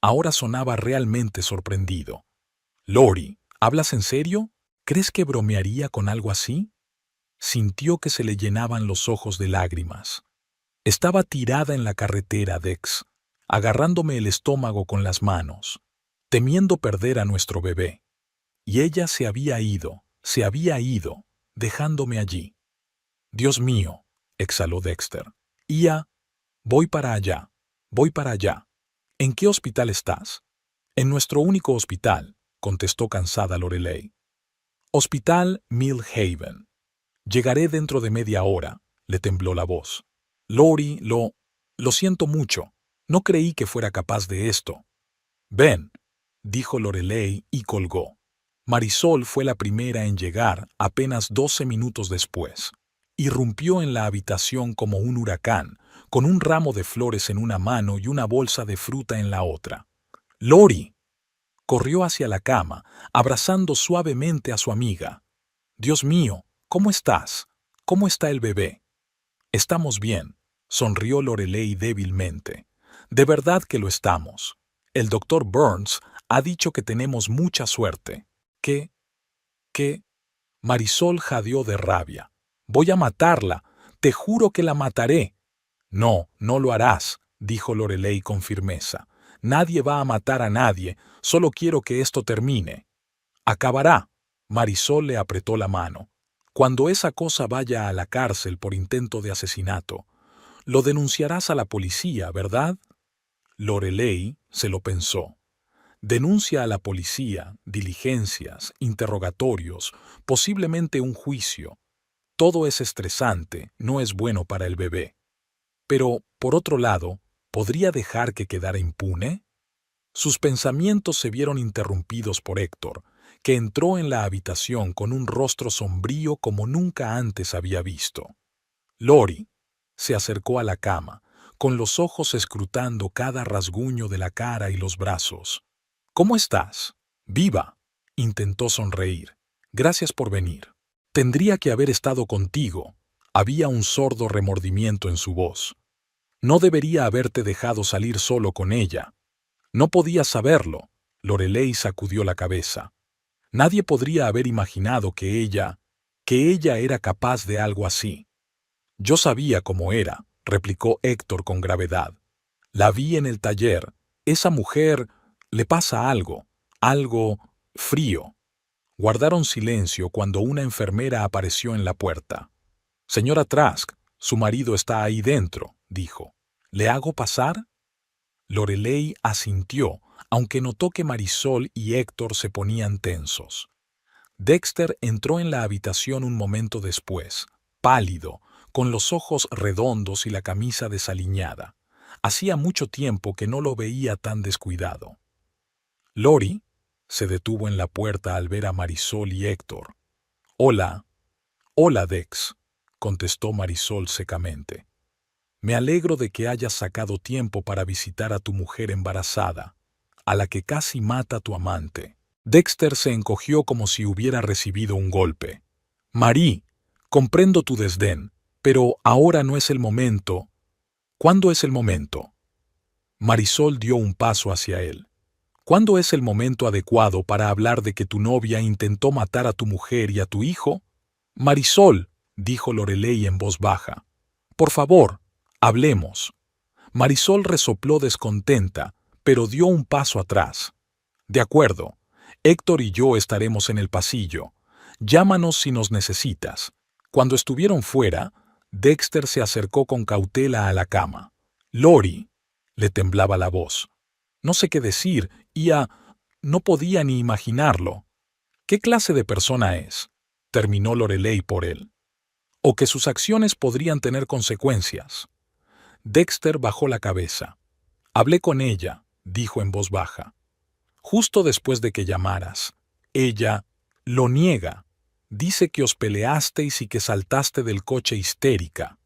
S1: Ahora sonaba realmente sorprendido. «Laurie, ¿hablas en serio? ¿Crees que bromearía con algo así?». Sintió que se le llenaban los ojos de lágrimas. Estaba tirada en la carretera, Dex, agarrándome el estómago con las manos, temiendo perder a nuestro bebé. Y ella se había ido, dejándome allí. «Dios mío», exhaló Dexter. «Voy para allá. ¿En qué hospital estás?». «En nuestro único hospital», contestó cansada Lorelei. Hospital Mill Haven. Llegaré dentro de media hora, le tembló la voz. Lori, lo siento mucho. No creí que fuera capaz de esto. Ven, dijo Lorelei y colgó. Marisol fue la primera en llegar apenas 12 minutos después. Irrumpió en la habitación como un huracán, con un ramo de flores en una mano y una bolsa de fruta en la otra. ¡Lori! Corrió hacia la cama, abrazando suavemente a su amiga. Dios mío, ¿cómo estás? ¿Cómo está el bebé? Estamos bien, sonrió Lorelei débilmente. De verdad que lo estamos. El doctor Burns ha dicho que tenemos mucha suerte. ¿Qué? Marisol jadeó de rabia. Voy a matarla. Te juro que la mataré. No, no lo harás, dijo Lorelei con firmeza. Nadie va a matar a nadie, solo quiero que esto termine. Acabará. Marisol le apretó la mano. Cuando esa cosa vaya a la cárcel por intento de asesinato, lo denunciarás a la policía, ¿verdad? Lorelei se lo pensó. Denuncia a la policía, diligencias, interrogatorios, posiblemente un juicio. Todo es estresante, no es bueno para el bebé. Pero, por otro lado, ¿podría dejar que quedara impune? Sus pensamientos se vieron interrumpidos por Héctor, que entró en la habitación con un rostro sombrío como nunca antes había visto. Lori se acercó a la cama, con los ojos escrutando cada rasguño de la cara y los brazos. ¿Cómo estás? Viva. Intentó sonreír. Gracias por venir. Tendría que haber estado contigo. Había un sordo remordimiento en su voz. No debería haberte dejado salir solo con ella. No podías saberlo. Lorelei sacudió la cabeza. Nadie podría haber imaginado que ella era capaz de algo así. Yo sabía cómo era, replicó Héctor con gravedad. La vi en el taller. Esa mujer le pasa algo frío. Guardaron silencio cuando una enfermera apareció en la puerta. Señora Trask, su marido está ahí dentro, dijo. ¿Le hago pasar? Lorelei asintió, aunque notó que Marisol y Héctor se ponían tensos. Dexter entró en la habitación un momento después, pálido, con los ojos redondos y la camisa desaliñada. Hacía mucho tiempo que no lo veía tan descuidado. Lori se detuvo en la puerta al ver a Marisol y Héctor. Hola, Dex, contestó Marisol secamente. Me alegro de que hayas sacado tiempo para visitar a tu mujer embarazada, a la que casi mata tu amante. Dexter se encogió como si hubiera recibido un golpe. Marie, comprendo tu desdén, pero ahora no es el momento. ¿Cuándo es el momento? Marisol dio un paso hacia él. ¿Cuándo es el momento adecuado para hablar de que tu novia intentó matar a tu mujer y a tu hijo? Marisol, dijo Lorelei en voz baja. Por favor, hablemos. Marisol resopló descontenta, pero dio un paso atrás. De acuerdo, Héctor y yo estaremos en el pasillo. Llámanos si nos necesitas. Cuando estuvieron fuera, Dexter se acercó con cautela a la cama. Lori, le temblaba la voz. No sé qué decir, no podía ni imaginarlo. ¿Qué clase de persona es? Terminó Lorelei por él. O que sus acciones podrían tener consecuencias. Dexter bajó la cabeza. Hablé con ella, dijo en voz baja. Justo después de que llamaras. Ella lo niega. Dice que os peleasteis y que saltaste del coche histérica.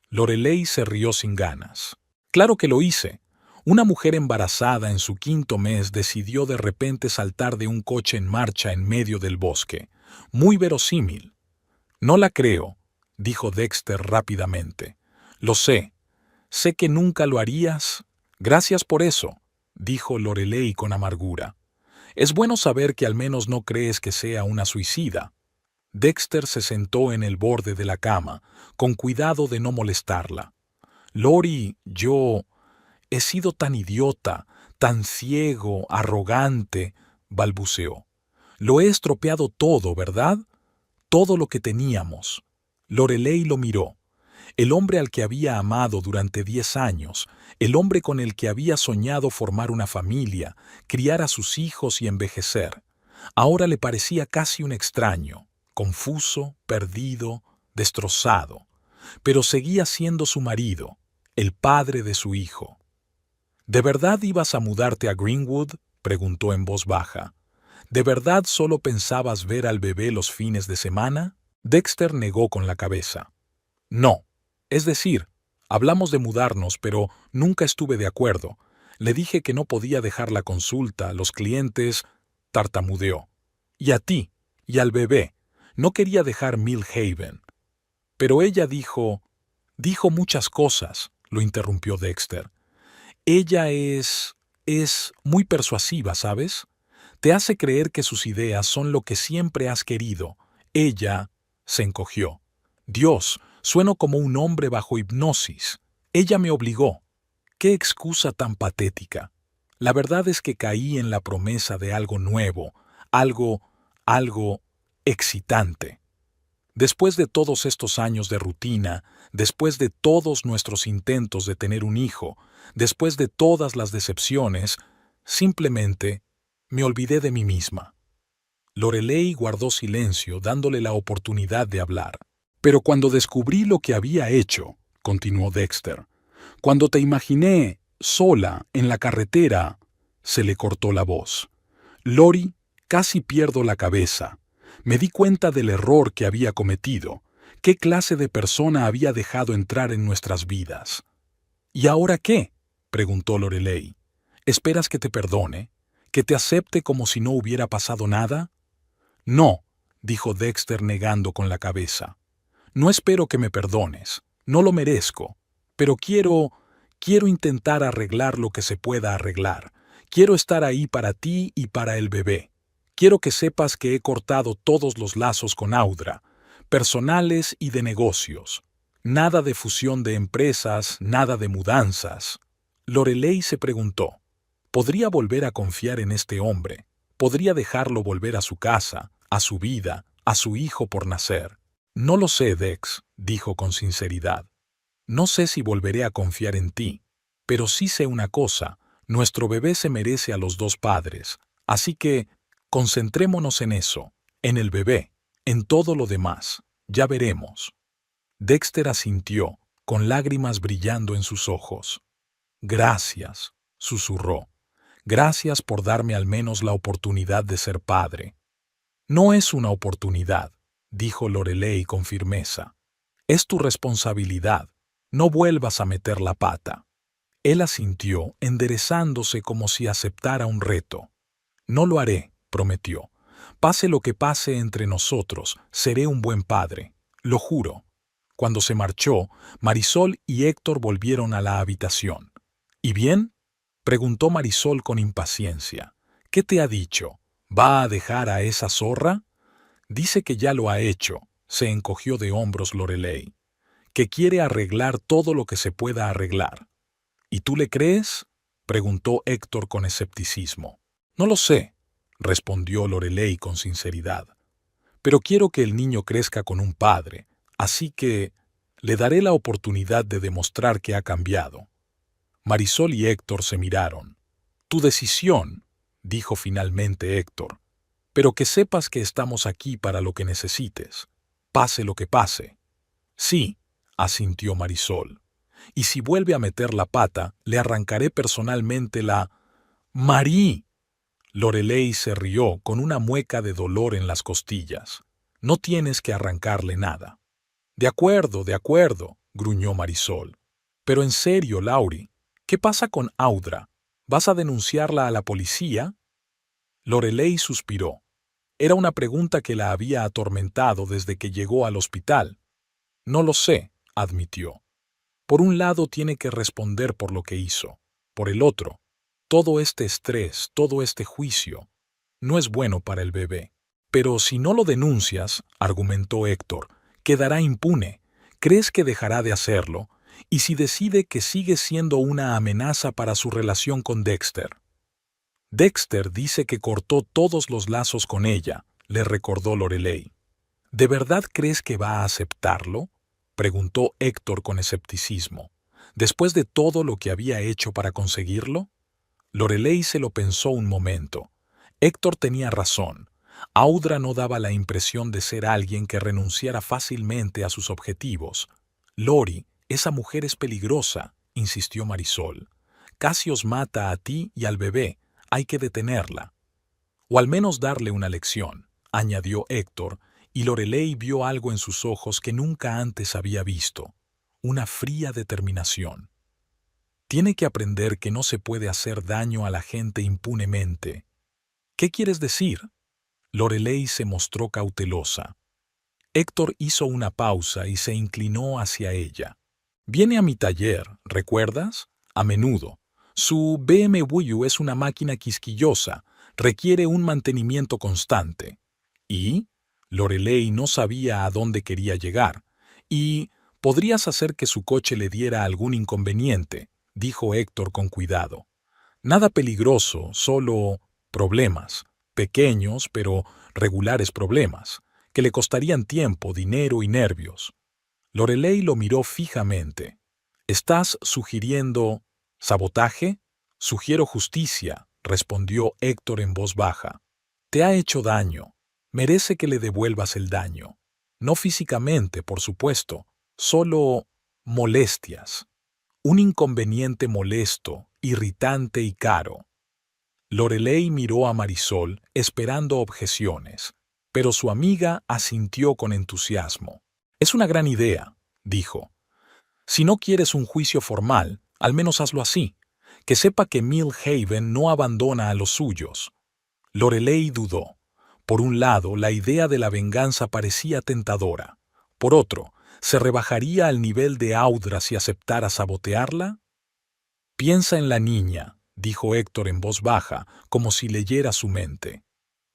S1: Lorelei se rió sin ganas. Claro que lo hice. Una mujer embarazada en su 5º mes decidió de repente saltar de un coche en marcha en medio del bosque. Muy verosímil. No la creo, dijo Dexter rápidamente. Lo sé. Sé que nunca lo harías. Gracias por eso, dijo Lorelei con amargura. Es bueno saber que al menos no crees que sea una suicida. Dexter se sentó en el borde de la cama, con cuidado de no molestarla. Lori, yo he sido tan idiota, tan ciego, arrogante, balbuceó. Lo he estropeado todo, ¿verdad? Todo lo que teníamos. Lorelei lo miró. el hombre al que había amado durante 10 años, el hombre con el que había soñado formar una familia, criar a sus hijos y envejecer. Ahora le parecía casi un extraño, confuso, perdido, destrozado, pero seguía siendo su marido, el padre de su hijo. ¿De verdad ibas a mudarte a Greenwood?, preguntó en voz baja. ¿De verdad solo pensabas ver al bebé los fines de semana? Dexter negó con la cabeza. No. Es decir, hablamos de mudarnos, pero nunca estuve de acuerdo. Le dije que no podía dejar la consulta, los clientes, tartamudeó. Y a ti, y al bebé. No quería dejar Mill Haven. Pero ella dijo muchas cosas, lo interrumpió Dexter. Ella es muy persuasiva, ¿sabes? Te hace creer que sus ideas son lo que siempre has querido. Ella se encogió. Dios, sueno como un hombre bajo hipnosis. Ella me obligó. ¡Qué excusa tan patética! La verdad es que caí en la promesa de algo nuevo, algo excitante. Después de todos estos años de rutina, después de todos nuestros intentos de tener un hijo, después de todas las decepciones, simplemente me olvidé de mí misma. Lorelei guardó silencio, dándole la oportunidad de hablar. Pero cuando descubrí lo que había hecho, continuó Dexter, cuando te imaginé sola en la carretera, se le cortó la voz. Lori, casi pierdo la cabeza. Me di cuenta del error que había cometido. ¿Qué clase de persona había dejado entrar en nuestras vidas? ¿Y ahora qué?, preguntó Lorelei. ¿Esperas que te perdone? ¿Que te acepte como si no hubiera pasado nada? No, dijo Dexter negando con la cabeza. No espero que me perdones. No lo merezco. Pero quiero intentar arreglar lo que se pueda arreglar. Quiero estar ahí para ti y para el bebé. Quiero que sepas que he cortado todos los lazos con Audra, personales y de negocios. Nada de fusión de empresas, nada de mudanzas. Lorelei se preguntó, ¿podría volver a confiar en este hombre? ¿Podría dejarlo volver a su casa, a su vida, a su hijo por nacer? No lo sé, Dex, dijo con sinceridad. No sé si volveré a confiar en ti, pero sí sé una cosa, nuestro bebé se merece a los dos padres, así que concentrémonos en eso, en el bebé, en todo lo demás, ya veremos. Dexter asintió, con lágrimas brillando en sus ojos. Gracias, susurró. Gracias por darme al menos la oportunidad de ser padre. No es una oportunidad, dijo Lorelei con firmeza. Es tu responsabilidad. No vuelvas a meter la pata. Él asintió, enderezándose como si aceptara un reto. No lo haré, prometió. Pase lo que pase entre nosotros, seré un buen padre. Lo juro. Cuando se marchó, Marisol y Héctor volvieron a la habitación. ¿Y bien?, preguntó Marisol con impaciencia. ¿Qué te ha dicho? ¿Va a dejar a esa zorra? Dice que ya lo ha hecho, se encogió de hombros Lorelei. Que quiere arreglar todo lo que se pueda arreglar. ¿Y tú le crees?, preguntó Héctor con escepticismo. No lo sé, respondió Lorelei con sinceridad. Pero quiero que el niño crezca con un padre, así que le daré la oportunidad de demostrar que ha cambiado. Marisol y Héctor se miraron. Tu decisión, dijo finalmente Héctor, pero que sepas que estamos aquí para lo que necesites, pase lo que pase. Sí, asintió Marisol. Y si vuelve a meter la pata, le arrancaré personalmente la... ¡Marí! Lorelei se rió con una mueca de dolor en las costillas. No tienes que arrancarle nada. De acuerdo, gruñó Marisol. Pero en serio, Laurie, ¿qué pasa con Audra? ¿Vas a denunciarla a la policía? Lorelei suspiró. Era una pregunta que la había atormentado desde que llegó al hospital. No lo sé, admitió. Por un lado tiene que responder por lo que hizo. Por el otro, todo este estrés, todo este juicio, no es bueno para el bebé. Pero si no lo denuncias, argumentó Héctor, quedará impune. ¿Crees que dejará de hacerlo? ¿Y si decide que sigue siendo una amenaza para su relación con Dexter? Dexter dice que cortó todos los lazos con ella, le recordó Lorelei. ¿De verdad crees que va a aceptarlo? preguntó Héctor con escepticismo. ¿Después de todo lo que había hecho para conseguirlo? Lorelei se lo pensó un momento. Héctor tenía razón. Audra no daba la impresión de ser alguien que renunciara fácilmente a sus objetivos. Lori, esa mujer es peligrosa, insistió Marisol. Casi os mata a ti y al bebé. Hay que detenerla. O al menos darle una lección, añadió Héctor, y Lorelei vio algo en sus ojos que nunca antes había visto. Una fría determinación. Tiene que aprender que no se puede hacer daño a la gente impunemente. ¿Qué quieres decir? Lorelei se mostró cautelosa. Héctor hizo una pausa y se inclinó hacia ella. Viene a mi taller, ¿recuerdas? A menudo. Su BMW es una máquina quisquillosa, requiere un mantenimiento constante. ¿Y? Lorelei no sabía a dónde quería llegar. Y podrías hacer que su coche le diera algún inconveniente, dijo Héctor con cuidado. Nada peligroso, solo problemas, pequeños pero regulares problemas, que le costarían tiempo, dinero y nervios. Lorelei lo miró fijamente. ¿Estás sugiriendo sabotaje? Sugiero justicia, respondió Héctor en voz baja. Te ha hecho daño. Merece que le devuelvas el daño. No físicamente, por supuesto, solo molestias. Un inconveniente molesto, irritante y caro. Lorelei miró a Marisol esperando objeciones, pero su amiga asintió con entusiasmo. Es una gran idea, dijo. Si no quieres un juicio formal, al menos hazlo así. Que sepa que Millhaven no abandona a los suyos. Lorelei dudó. Por un lado, la idea de la venganza parecía tentadora. Por otro, ¿se rebajaría al nivel de Audra si aceptara sabotearla? Piensa en la niña, dijo Héctor en voz baja, como si leyera su mente.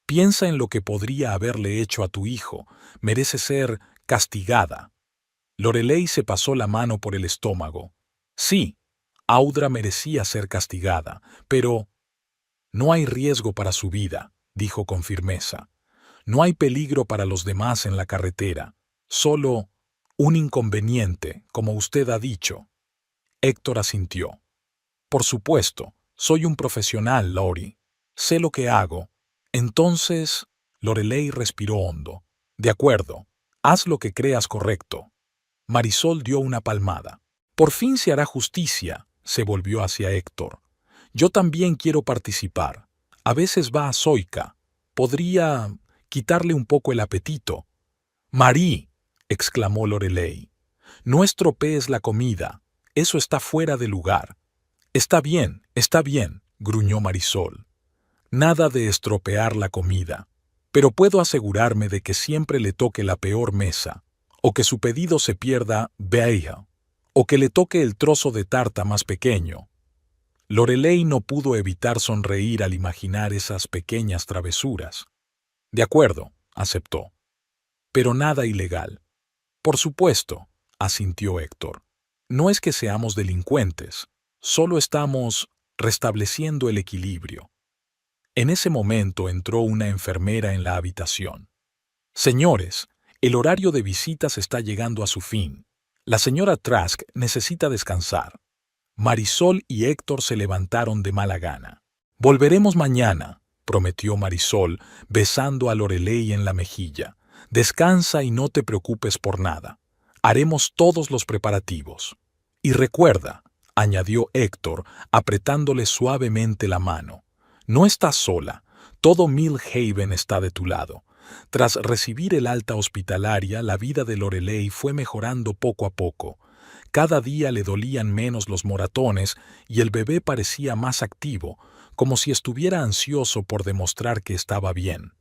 S1: Piensa en lo que podría haberle hecho a tu hijo. Merece ser castigada. Lorelei se pasó la mano por el estómago. Sí, Audra merecía ser castigada, pero no hay riesgo para su vida, dijo con firmeza. No hay peligro para los demás en la carretera, solo un inconveniente, como usted ha dicho. Héctor asintió. Por supuesto, soy un profesional, Lori. Sé lo que hago. Entonces, Lorelei respiró hondo. De acuerdo, haz lo que creas correcto. Marisol dio una palmada. Por fin se hará justicia, se volvió hacia Héctor. Yo también quiero participar. A veces va a Zoica. Podría quitarle un poco el apetito. Marí, exclamó Lorelei. No estropees la comida. Eso está fuera de lugar. Está bien, gruñó Marisol. Nada de estropear la comida. Pero puedo asegurarme de que siempre le toque la peor mesa, o que su pedido se pierda veja, o que le toque el trozo de tarta más pequeño. Lorelei no pudo evitar sonreír al imaginar esas pequeñas travesuras. De acuerdo, aceptó. Pero nada ilegal. Por supuesto, asintió Héctor. No es que seamos delincuentes, solo estamos restableciendo el equilibrio. En ese momento entró una enfermera en la habitación. Señores, el horario de visitas está llegando a su fin. La señora Trask necesita descansar. Marisol y Héctor se levantaron de mala gana. Volveremos mañana, prometió Marisol, besando a Lorelei en la mejilla. Descansa y no te preocupes por nada. Haremos todos los preparativos. Y recuerda, añadió Héctor, apretándole suavemente la mano, no estás sola, todo Millhaven está de tu lado. Tras recibir el alta hospitalaria, la vida de Lorelei fue mejorando poco a poco. Cada día le dolían menos los moratones y el bebé parecía más activo, como si estuviera ansioso por demostrar que estaba bien.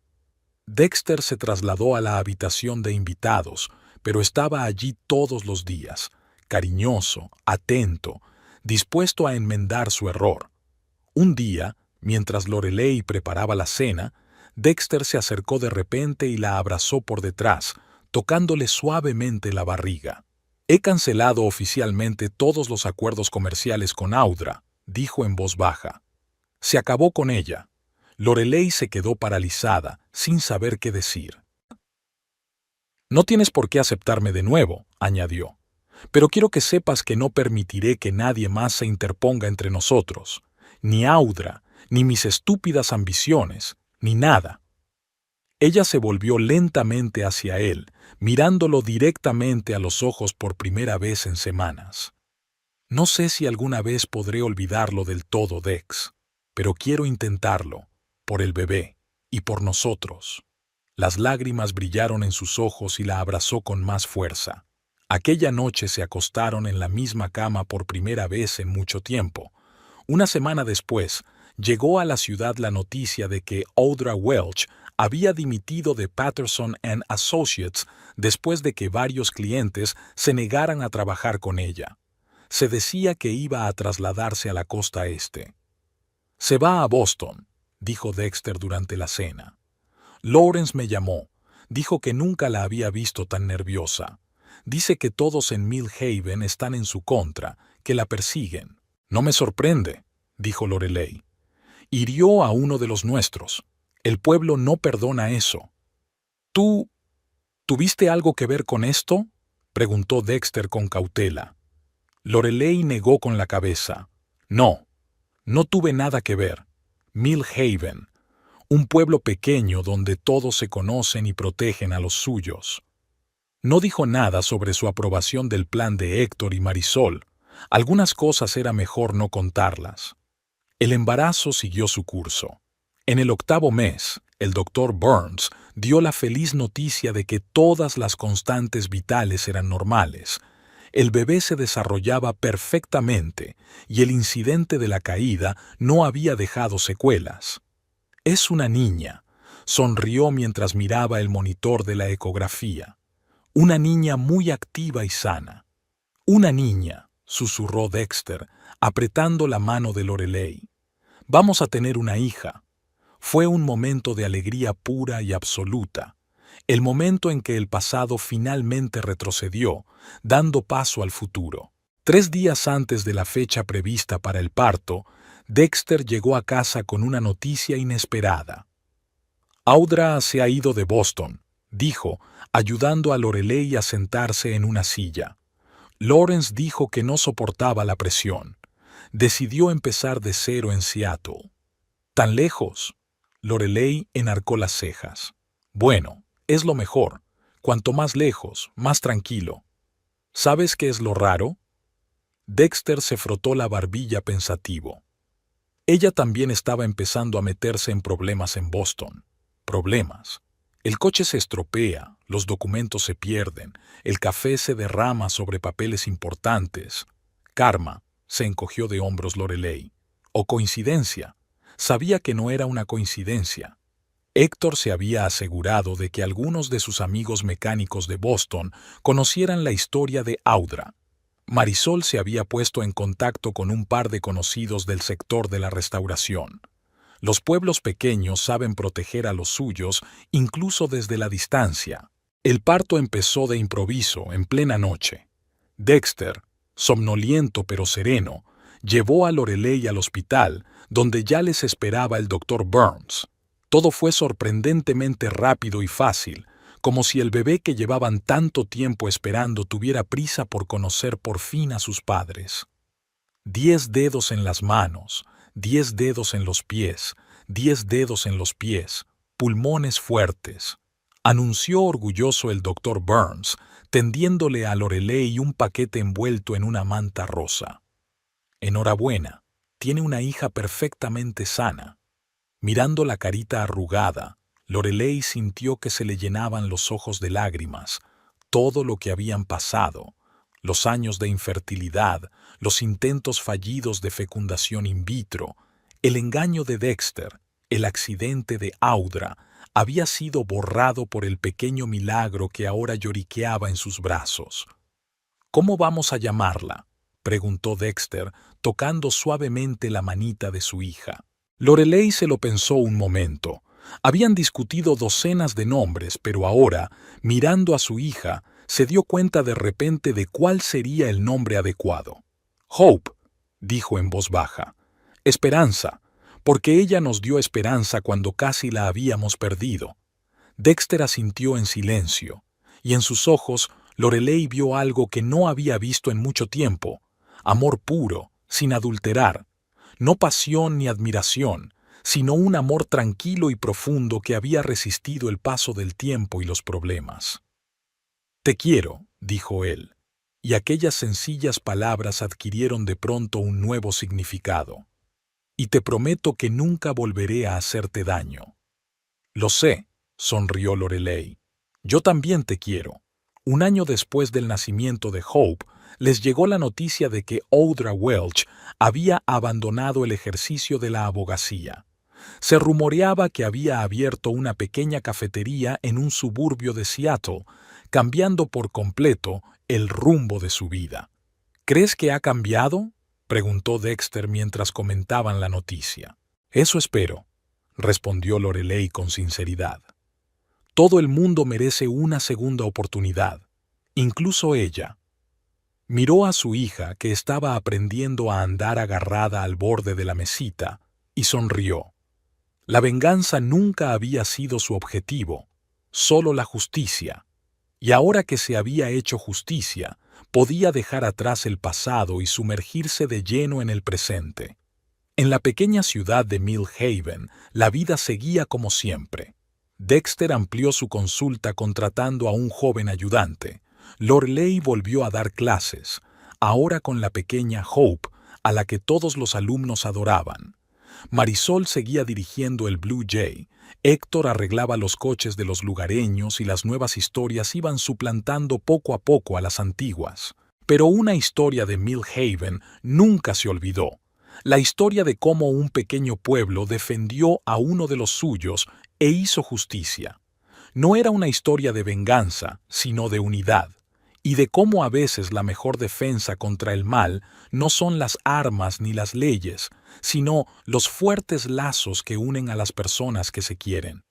S1: Dexter se trasladó a la habitación de invitados, pero estaba allí todos los días, cariñoso, atento, dispuesto a enmendar su error. Un día, mientras Lorelei preparaba la cena, Dexter se acercó de repente y la abrazó por detrás, tocándole suavemente la barriga. He cancelado oficialmente todos los acuerdos comerciales con Audra, dijo en voz baja. Se acabó con ella. Lorelei se quedó paralizada, sin saber qué decir. No tienes por qué aceptarme de nuevo, añadió. Pero quiero que sepas que no permitiré que nadie más se interponga entre nosotros, ni Audra, ni mis estúpidas ambiciones, ni nada. Ella se volvió lentamente hacia él, mirándolo directamente a los ojos por primera vez en semanas. No sé si alguna vez podré olvidarlo del todo, Dex, pero quiero intentarlo, por el bebé y por nosotros. Las lágrimas brillaron en sus ojos y la abrazó con más fuerza. Aquella noche se acostaron en la misma cama por primera vez en mucho tiempo. Una semana después, llegó a la ciudad la noticia de que Audra Welch había dimitido de Patterson and Associates después de que varios clientes se negaran a trabajar con ella. Se decía que iba a trasladarse a la costa este. «Se va a Boston», dijo Dexter durante la cena. Lawrence me llamó. Dijo que nunca la había visto tan nerviosa. Dice que todos en Mill Haven están en su contra, que la persiguen. «No me sorprende», dijo Lorelei. «Hirió a uno de los nuestros. El pueblo no perdona eso». «¿Tú tuviste algo que ver con esto?», preguntó Dexter con cautela. Lorelei negó con la cabeza. «No, no tuve nada que ver. Mill Haven, un pueblo pequeño donde todos se conocen y protegen a los suyos». No dijo nada sobre su aprobación del plan de Héctor y Marisol. Algunas cosas era mejor no contarlas. El embarazo siguió su curso. En el 8º mes, el doctor Burns dio la feliz noticia de que todas las constantes vitales eran normales. El bebé se desarrollaba perfectamente y el incidente de la caída no había dejado secuelas. «Es una niña», sonrió mientras miraba el monitor de la ecografía. «Una niña muy activa y sana». «Una niña», susurró Dexter, apretando la mano de Lorelei. «Vamos a tener una hija». Fue un momento de alegría pura y absoluta, el momento en que el pasado finalmente retrocedió, dando paso al futuro. 3 días antes de la fecha prevista para el parto, Dexter llegó a casa con una noticia inesperada. «Audra se ha ido de Boston», dijo, ayudando a Lorelei a sentarse en una silla. Lawrence dijo que no soportaba la presión. Decidió empezar de cero en Seattle. «¿Tan lejos?». Lorelei enarcó las cejas. «Bueno, es lo mejor. Cuanto más lejos, más tranquilo». «¿Sabes qué es lo raro?». Dexter se frotó la barbilla pensativo. Ella también estaba empezando a meterse en problemas en Boston. Problemas. El coche se estropea, los documentos se pierden, el café se derrama sobre papeles importantes. «Karma», se encogió de hombros Lorelei. «¿O coincidencia?». Sabía que no era una coincidencia. Héctor se había asegurado de que algunos de sus amigos mecánicos de Boston conocieran la historia de Audra. Marisol se había puesto en contacto con un par de conocidos del sector de la restauración. Los pueblos pequeños saben proteger a los suyos incluso desde la distancia. El parto empezó de improviso, en plena noche. Dexter, somnoliento pero sereno, llevó a Lorelei al hospital, donde ya les esperaba el doctor Burns. Todo fue sorprendentemente rápido y fácil, como si el bebé que llevaban tanto tiempo esperando tuviera prisa por conocer por fin a sus padres. 10 dedos en las manos, 10 dedos en los pies, 10 dedos en los pies, pulmones fuertes, anunció orgulloso el doctor Burns, tendiéndole a Lorelei un paquete envuelto en una manta rosa. «Enhorabuena, tiene una hija perfectamente sana». Mirando la carita arrugada, Lorelei sintió que se le llenaban los ojos de lágrimas, todo lo que habían pasado, los años de infertilidad, los intentos fallidos de fecundación in vitro, el engaño de Dexter, el accidente de Audra, había sido borrado por el pequeño milagro que ahora lloriqueaba en sus brazos. «¿Cómo vamos a llamarla?», preguntó Dexter, tocando suavemente la manita de su hija. Lorelei se lo pensó un momento. Habían discutido docenas de nombres, pero ahora, mirando a su hija, se dio cuenta de repente de cuál sería el nombre adecuado. «Hope», dijo en voz baja. «Esperanza, porque ella nos dio esperanza cuando casi la habíamos perdido». Dexter asintió en silencio. y en sus ojos Lorelei vio algo que no había visto en mucho tiempo: amor puro, sin adulterar, no pasión ni admiración, sino un amor tranquilo y profundo que había resistido el paso del tiempo y los problemas. «Te quiero», dijo él, y aquellas sencillas palabras adquirieron de pronto un nuevo significado. «Y te prometo que nunca volveré a hacerte daño». «Lo sé», sonrió Lorelei. «Yo también te quiero». Un año después del nacimiento de Hope, les llegó la noticia de que Audra Welch había abandonado el ejercicio de la abogacía. Se rumoreaba que había abierto una pequeña cafetería en un suburbio de Seattle, cambiando por completo el rumbo de su vida. «¿Crees que ha cambiado?», preguntó Dexter mientras comentaban la noticia. «Eso espero», respondió Lorelei con sinceridad. «Todo el mundo merece una segunda oportunidad, incluso ella». Miró a su hija, que estaba aprendiendo a andar agarrada al borde de la mesita, y sonrió. La venganza nunca había sido su objetivo, solo la justicia. Y ahora que se había hecho justicia, podía dejar atrás el pasado y sumergirse de lleno en el presente. En la pequeña ciudad de Mill Haven, la vida seguía como siempre. Dexter amplió su consulta contratando a un joven ayudante. Lorelei volvió a dar clases, ahora con la pequeña Hope, a la que todos los alumnos adoraban. Marisol seguía dirigiendo el Blue Jay, Héctor arreglaba los coches de los lugareños y las nuevas historias iban suplantando poco a poco a las antiguas. Pero una historia de Mill Haven nunca se olvidó: la historia de cómo un pequeño pueblo defendió a uno de los suyos e hizo justicia. No era una historia de venganza, sino de unidad, y de cómo a veces la mejor defensa contra el mal no son las armas ni las leyes, sino los fuertes lazos que unen a las personas que se quieren.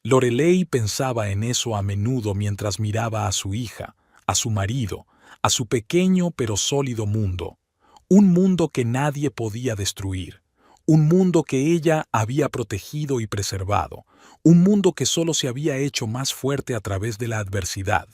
S1: Lorelei pensaba en eso a menudo mientras miraba a su hija, a su marido, a su pequeño pero sólido mundo, un mundo que nadie podía destruir, un mundo que ella había protegido y preservado, un mundo que solo se había hecho más fuerte a través de la adversidad.